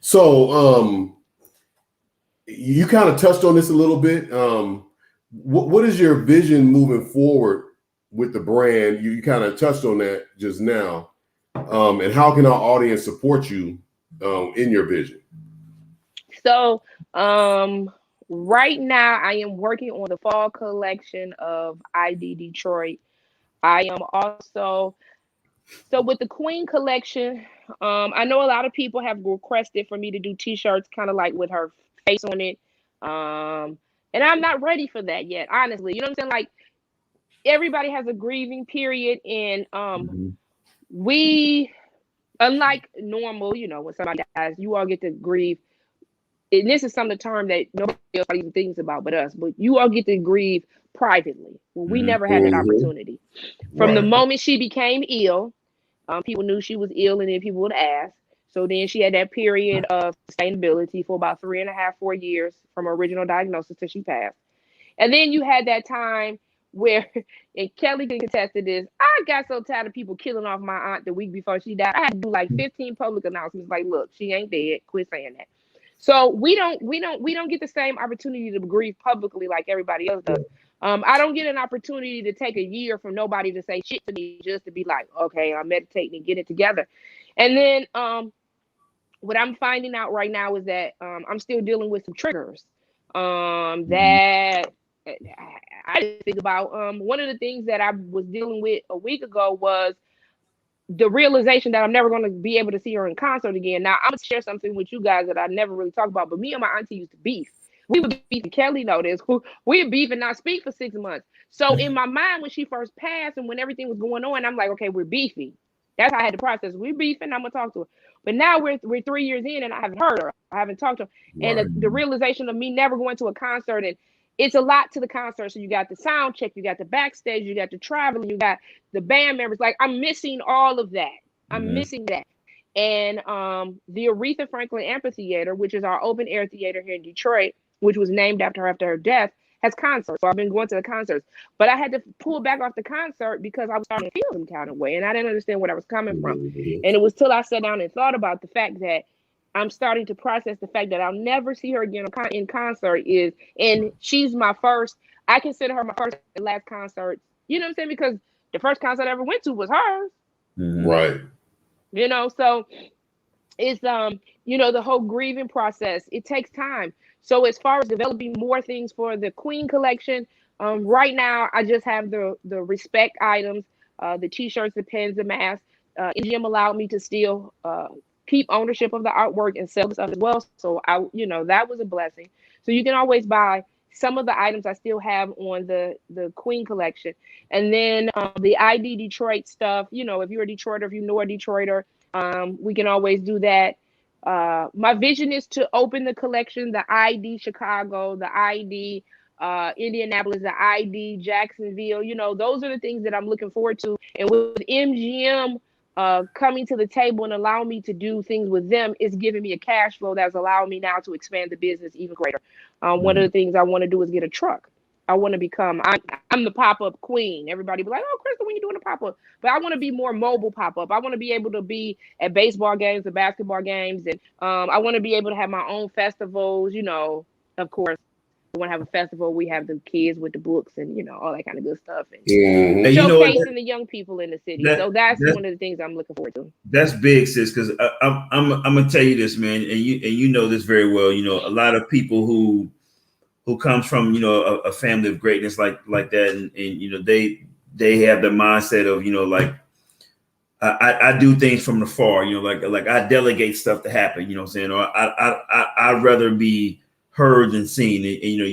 So you kind of touched on this a little bit. What is your vision moving forward with the brand? You kind of touched on that just now. And how can our audience support you in your vision? So, right now I am working on the fall collection of ID Detroit. I am also so with the Queen collection. I know a lot of people have requested for me to do T-shirts, kind of like with her face on it. And I'm not ready for that yet, honestly. You know what I'm saying? Like everybody has a grieving period, and Mhm. we, unlike normal, when somebody dies, you all get to grieve. And this is some of the term that nobody else even thinks about but us, but you all get to grieve privately. Well, we Mhm. never had that Mhm. opportunity. From the Right. moment she became ill, people knew she was ill, and then people would ask. So then she had that period of sustainability for about 3.5, 4 years from her original diagnosis till she passed. And then you had that time where, and Kelly can contest to this, I got so tired of people killing off my aunt the week before she died. I had to do like 15 public announcements, like, look, she ain't dead. Quit saying that. So we don't get the same opportunity to grieve publicly like everybody else does. I don't get an opportunity to take a year from nobody to say shit to me, just to be like, okay, I'm meditating and get it together. And then what I'm finding out right now is that I'm still dealing with some triggers Mhm. that I didn't think about. One of the things that I was dealing with a week ago was the realization that I'm never going to be able to see her in concert again. Now, I'm going to share something with you guys that I never really talk about, but me and my auntie used to beef. We would beef, and Kelly know this. We would beef and not speak for 6 months. So in my mind, when she first passed and when everything was going on, I'm like, okay, we're beefy. That's how I had to process. We're beefing. I'm gonna talk to her. But now we're 3 years in, and I haven't heard her. I haven't talked to her. And Right. the realization of me never going to a concert, and it's a lot to the concert. So you got the sound check, you got the backstage, you got the traveling, you got the band members. Like I'm missing all of that. I'm Mhm. missing that. And the Aretha Franklin Amphitheater, which is our open air theater here in Detroit, which was named after her death, has concerts. So I've been going to the concerts. But I had to pull back off the concert because I was starting to feel some kind of way, and I didn't understand where I was coming from. Mhm. And it was till I sat down and thought about the fact that I'm starting to process the fact that I'll never see her again in concert. And she's my first. I consider her my first and last concert. You know what I'm saying? Because the first concert I ever went to was hers. Mhm. Right. So it's the whole grieving process. It takes time. So as far as developing more things for the Queen collection, right now I just have the respect items, the T-shirts, the pens, the masks. MGM allowed me to still keep ownership of the artwork and sell the stuff as well. So that was a blessing. So you can always buy some of the items I still have on the Queen collection, and then the ID Detroit stuff. If you're a Detroiter, if you know a Detroiter, we can always do that. My vision is to open the collection, the ID Chicago, the ID Indianapolis, the ID Jacksonville. Those are the things that I'm looking forward to. And with MGM coming to the table and allowing me to do things with them is giving me a cash flow that's allowing me now to expand the business even greater. One of the things I want to do is get a truck. I want to become, I'm the pop-up queen. Everybody be like, oh, Crystal, when you doing a pop-up? But I want to be more mobile pop-up. I want to be able to be at baseball games and basketball games. And I want to be able to have my own festivals, you know, of course. We want to have a festival. We have the kids with the books and, you know, all that kind of good stuff. And And you know what? showcasing the young people in the city. So that's one of the things I'm looking forward to. That's big, sis, because I'm gonna tell you this, man, and you know this very well. You know, a lot of people who comes from, you know, a family of greatness like that, and you know, they have the mindset of, you know, like I do things from afar, you know, like I delegate stuff to happen, you know what I'm saying, or I'd rather be heard than seen. And you know,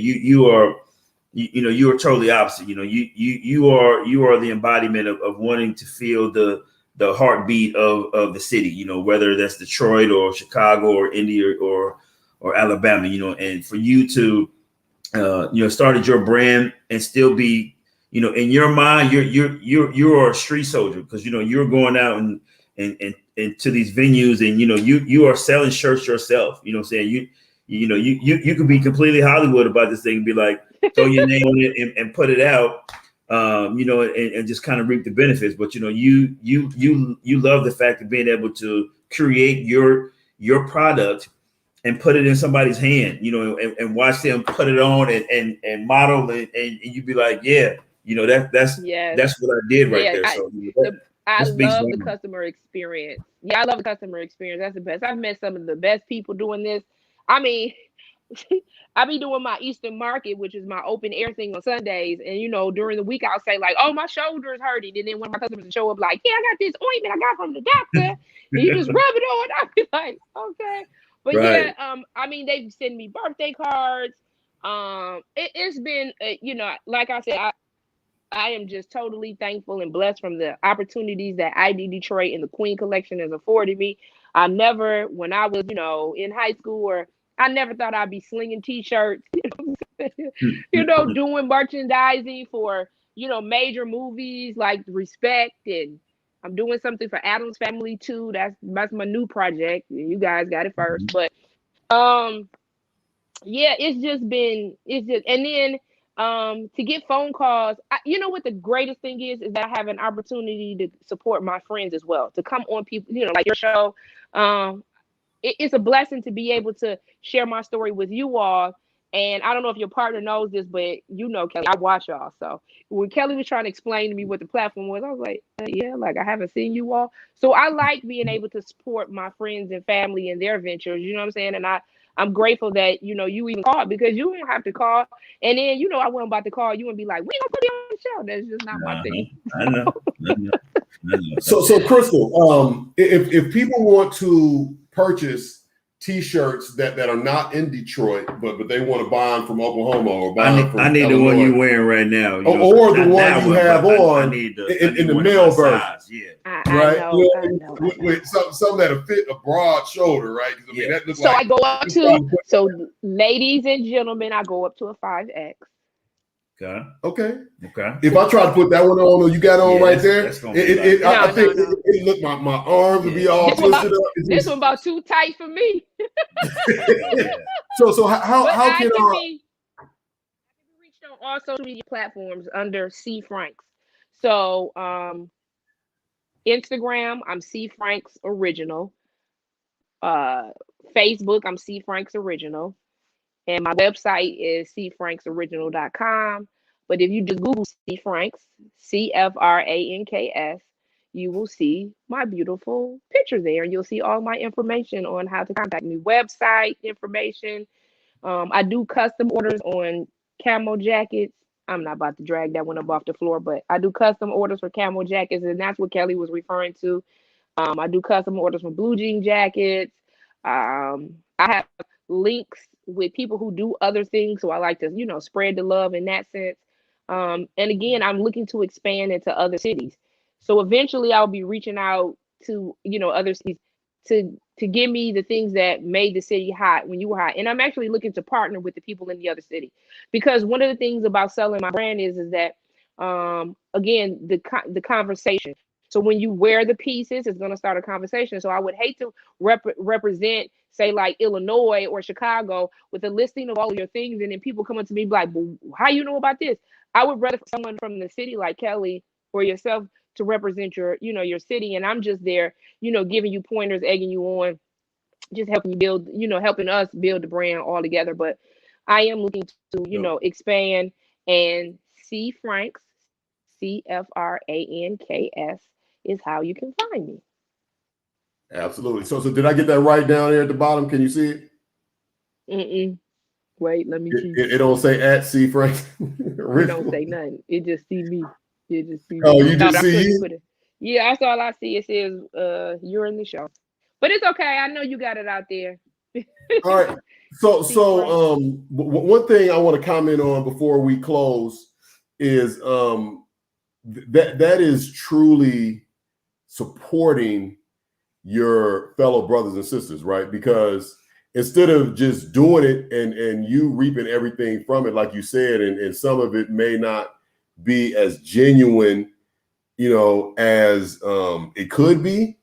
you are totally opposite. You know, you are the embodiment of wanting to feel the heartbeat of the city, you know, whether that's Detroit or Chicago or India or Alabama, you know, and for you to you know, started your brand and still be, you know, in your mind, you're a street soldier, because, you know, you're going out and to these venues, and, you know, you are selling shirts yourself, you know what I'm saying? You could be completely Hollywood about this thing and be like, throw your name on it and put it out, you know, and just kind of reap the benefits. But, you know, you love the fact of being able to create your product and put it in somebody's hand, you know, and watch them put it on and model it, and you'd be like, yeah, you know, that's what I did right there. So I love the customer experience. Yeah, I love the customer experience. That's the best. I've met some of the best people doing this. I mean, I be doing my Eastern market, which is my open air thing on Sundays. And, you know, during the week, I'll say like, oh, my shoulder is hurting. And then one of my customers will show up like, yeah, I got this ointment I got from the doctor. And you just rub it on. I'll be like, okay. But right. Yeah, I mean, they send me birthday cards. It's been, you know, like I said, I am just totally thankful and blessed from the opportunities that ID Detroit and the Queen Collection has afforded me. I never, when I was, you know, in high school, or I never thought I'd be slinging T-shirts, you know, doing merchandising for, you know, major movies like Respect, and I'm doing something for Adam's Family too. That's my new project. You guys got it first, but yeah, and then to get phone calls, you know what the greatest thing is that I have an opportunity to support my friends as well, to come on people, you know, like your show. It's a blessing to be able to share my story with you all. And I don't know if your partner knows this, but you know, Kelly, I watch y'all. So when Kelly was trying to explain to me what the platform was, I was like, yeah, like I haven't seen you all. So I like being able to support my friends and family in their ventures. You know what I'm saying? And I'm grateful that, you know, you even called, because you don't have to call. And then, you know, I wasn't about to call you and be like, we gonna put it on the show. That's just not my thing. I know. So Crystal, if people want to purchase T-shirts that are not in Detroit, but they want to buy them from Oklahoma, or buy them from I need Illinois, the one you're wearing right now, or the one you have on in the male version. Yeah. I know. With some that'll fit a broad shoulder, right? I mean, that looks so like, I go up to, so ladies and gentlemen, I go up to a 5X. Okay. If I try to put that one on, or you got on right there, I think it look my arms would be all twisted up. This one about too tight for me. So how can be reached on all social media platforms under CFranks? So Instagram, I'm CFranks Original. Facebook, I'm CFranks Original. And my website is CFranksOriginal.com. But if you just Google CFranks, CFranks, you will see my beautiful picture there. And you'll see all my information on how to contact me, website information. I do custom orders on camo jackets. I'm not about to drag that one up off the floor, but I do custom orders for camo jackets, and that's what Kelly was referring to. I do custom orders for blue jean jackets. I have links with people who do other things, so I like to, you know, spread the love in that sense. And again, I'm looking to expand into other cities. So eventually I'll be reaching out to, you know, other cities to give me the things that made the city hot when you were hot. And I'm actually looking to partner with the people in the other city, because one of the things about selling my brand is that again, the conversation. So when you wear the pieces, it's going to start a conversation. So I would hate to represent, say, like Illinois or Chicago with a listing of all of your things, and then people come up to me like, well, how you know about this? I would rather someone from the city like Kelly or yourself to represent your, your city, and I'm just there, giving you pointers, egging you on, just helping you build, helping us build the brand all together. But I am looking to, expand, and CFranks, CFranks is how you can find me. Absolutely. So did I get that right down there at the bottom? Can you see it? Wait, let me see. It don't say at CFranks. It don't say nothing. It just see me. It just see me. Oh, you just see you? Yeah, that's all I see. It says you're in the show. But it's okay. I know you got it out there. All right. So one thing I want to comment on before we close is that is truly supporting your fellow brothers and sisters, right? Because instead of just doing it and you reaping everything from it, like you said, and some of it may not be as genuine, as it could be,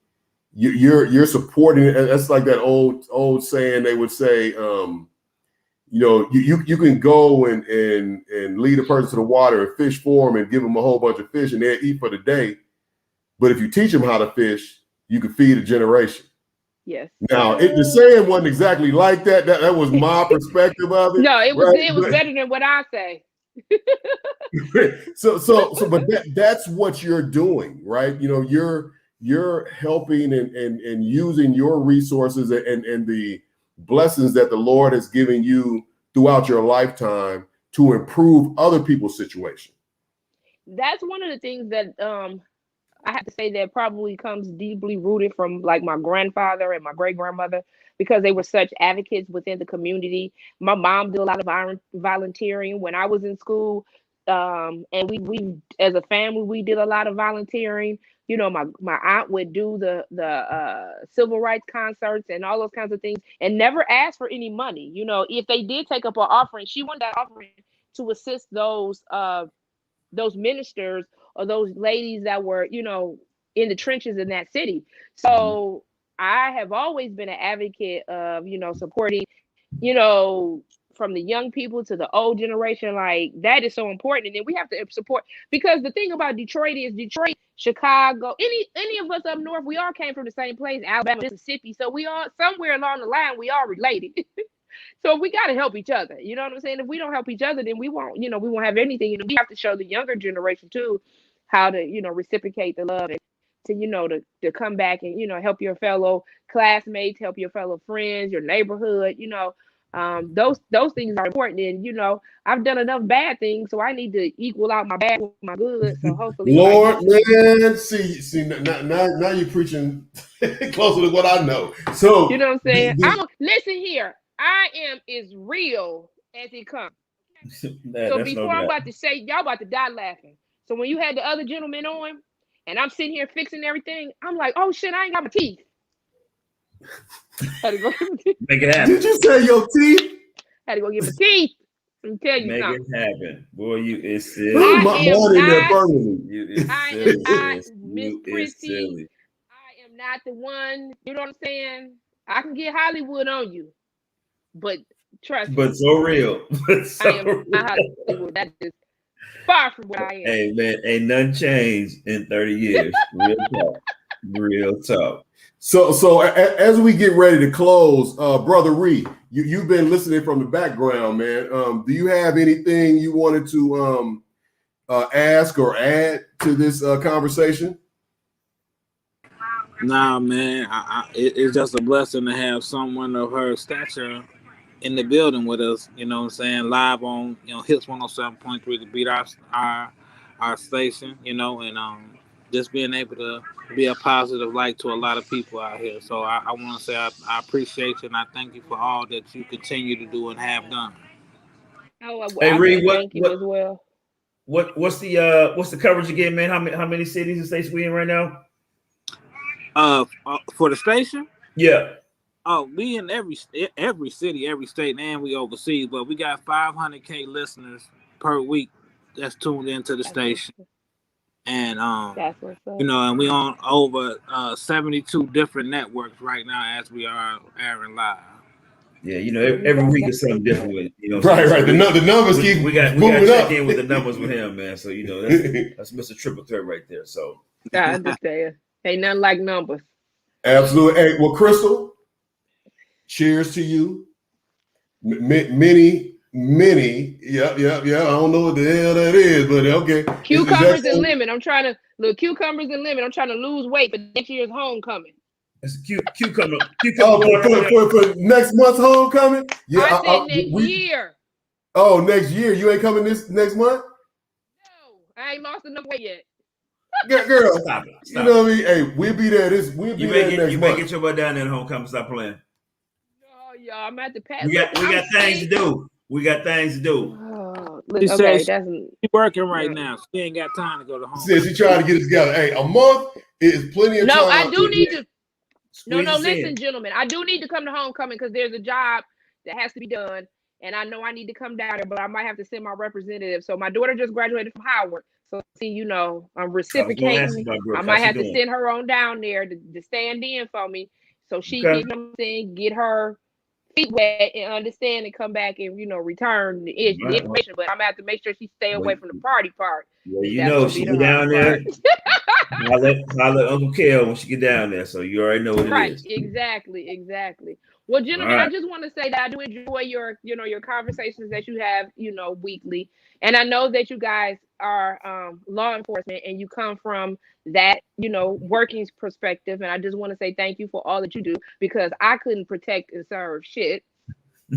you're supporting it. That's like that old saying they would say, you can go and lead a person to the water and fish for them and give them a whole bunch of fish and they'll eat for the day. But if you teach them how to fish, you can feed a generation. Yes. Now, the saying wasn't exactly like that. That was my perspective of it. No, it was right? it was better than what I say. But that's what you're doing, right? You're helping and using your resources and the blessings that the Lord has given you throughout your lifetime to improve other people's situation. That's one of the things that I have to say that probably comes deeply rooted from like my grandfather and my great grandmother, because they were such advocates within the community. My mom did a lot of volunteering when I was in school, and we as a family we did a lot of volunteering. My aunt would do the civil rights concerts and all those kinds of things, and never asked for any money. If they did take up an offering, she wanted that offering to assist those ministers or those ladies that were, in the trenches in that city. So I have always been an advocate of, supporting, from the young people to the old generation. Like, that is so important. And then we have to support, because the thing about Detroit is Detroit, Chicago, any of us up north, we all came from the same place, Alabama, Mississippi. So we all, somewhere along the line, we all related. So we got to help each other. You know what I'm saying? If we don't help each other, then we won't, we won't have anything. And we have to show the younger generation too how to, reciprocate the love, and to, to come back and, help your fellow classmates, help your fellow friends, your neighborhood, those things are important. And, I've done enough bad things, so I need to equal out my bad with my good. So hopefully, Lord, man, see, now you're preaching closer to what I know. So you know what I'm saying? Listen here. I am as real as it comes. So before I'm about to say, y'all about to die laughing. So when you had the other gentleman on, and I'm sitting here fixing everything, I'm like, oh shit, I ain't got my teeth. Had to go make it happen. Did you say your teeth? Had to go get my teeth. Let me tell you make something. It happen. Boy, you is silly. I am not Miss Pretty. I am not the one. You know what I'm saying? I can get Hollywood on you, but trust me. But so real. I am not Hollywood. That is far from what I am. Hey man, ain't nothing changed in 30 years. Real talk. Real talk. So as we get ready to close, Brother Ree, you've been listening from the background, man. Do you have anything you wanted to ask or add to this conversation? Nah, man. It's just a blessing to have someone of her stature in the building with us. You know what I'm saying? Live on Hits 107.3 to beat our station. And just being able to be a positive light to a lot of people out here. So I want to say I appreciate you, and I thank you for all that you continue to do and have done. Hey, Reed, thank you as well. What's the coverage again, man? How many cities and states we in right now? For the station? Yeah. Oh, we in every city, every state, and we overseas. But we got 500K listeners per week that's tuned into the station. And That's what's up. you know, and we on over 72 different networks right now as we are airing live. Yeah, you know, every week is something different with, you know. Right. The numbers keep we got moving check up. in with the numbers with him, man. So you know, that's Mr. Triple Threat right there. So I understand. Ain't nothing like numbers. Absolutely. Hey, well, Crystal, cheers to you. Many. Yep. I don't know what the hell that is, but okay. Cucumbers and lemon. I'm trying to look. Cucumbers and lemon. I'm trying to lose weight for next year's homecoming. that's a cucumber. Oh, for next month's homecoming? Yeah, I said next year. Oh, next year. You ain't coming this next month? No, I ain't lost enough weight yet. Girl, Stop it. You know what I mean? Hey, we'll be there. We'll be there next month. You may get your butt down there at homecoming. Stop playing. Oh, y'all, I'm at the pass. We got things to do. We got things to do. Oh, look, okay, She's working right now. She ain't got time to go to home. She trying to get it together. Hey, a month is plenty of time. No, I do need to. No, Squeeze listen, in. gentlemen. I do need to come to homecoming because there's a job that has to be done. And I know I need to come down there, but I might have to send my representative. So my daughter just graduated from Howard. So see, you know, I'm reciprocating. I might have to send her on down there to stand in for me. So she can, you know what I'm saying, get her feet wet and understand and come back and, you know, return the information. But I'm gonna have to make sure she stay away from the party part. Well, you know, she get down there. Holler at Uncle Kel when she get down there. So you already know what it is. Exactly. Well, gentlemen, I just want to say that I do enjoy your conversations that you have, you know, weekly. And I know that you guys are law enforcement and you come from that, you know, working perspective. And I just want to say thank you for all that you do because I couldn't protect and serve shit.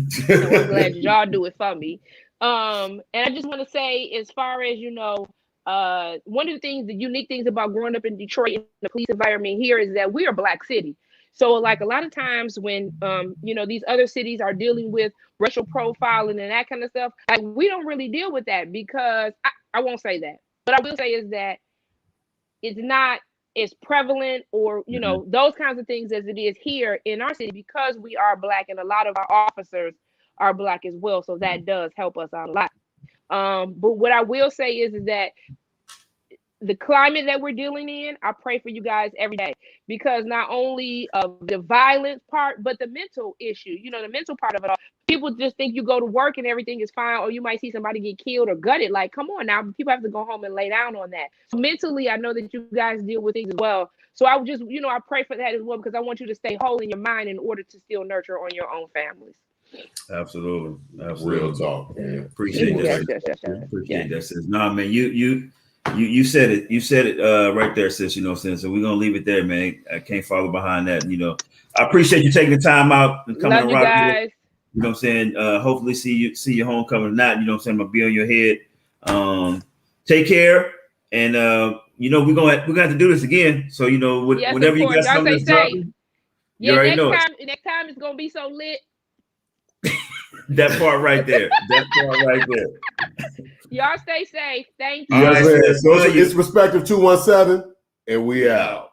So I'm glad y'all do it for me. And I just want to say, as far as, you know, one of the things, the unique things about growing up in Detroit in the police environment here is that we are a Black city. So like a lot of times when, you know, these other cities are dealing with racial profiling and that kind of stuff, like, we don't really deal with that because I won't say that. What I will say is that it's not as prevalent or, you know, those kinds of things as it is here in our city because we are Black and a lot of our officers are Black as well. So that does help us out a lot. But what I will say is that the climate that we're dealing in, I pray for you guys every day because not only of the violence part, but the mental issue, you know, the mental part of it all. People just think you go to work and everything is fine, or you might see somebody get killed or gutted. Like, come on now, people have to go home and lay down on that. So mentally, I know that you guys deal with things as well. So I would just, you know, I pray for that as well because I want you to stay whole in your mind in order to still nurture on your own families. Absolutely. Real talk. Man. Appreciate that. Appreciate that, sis. No, man, you said it. You said it right there, sis. You know what I'm saying? So we're gonna leave it there, man. I can't follow behind that. You know, I appreciate you taking the time out and coming around here. You know what I'm saying? Hopefully see you homecoming or not. You know what I'm saying? I'm gonna be on your head. Take care. And you know, we're gonna have to do this again. So, you know, whenever you got something to drop, you already know it. Next time it's gonna be so lit. That part right there. Y'all stay safe. Thank you. Yes, man. So it's Perspective 217, and we out.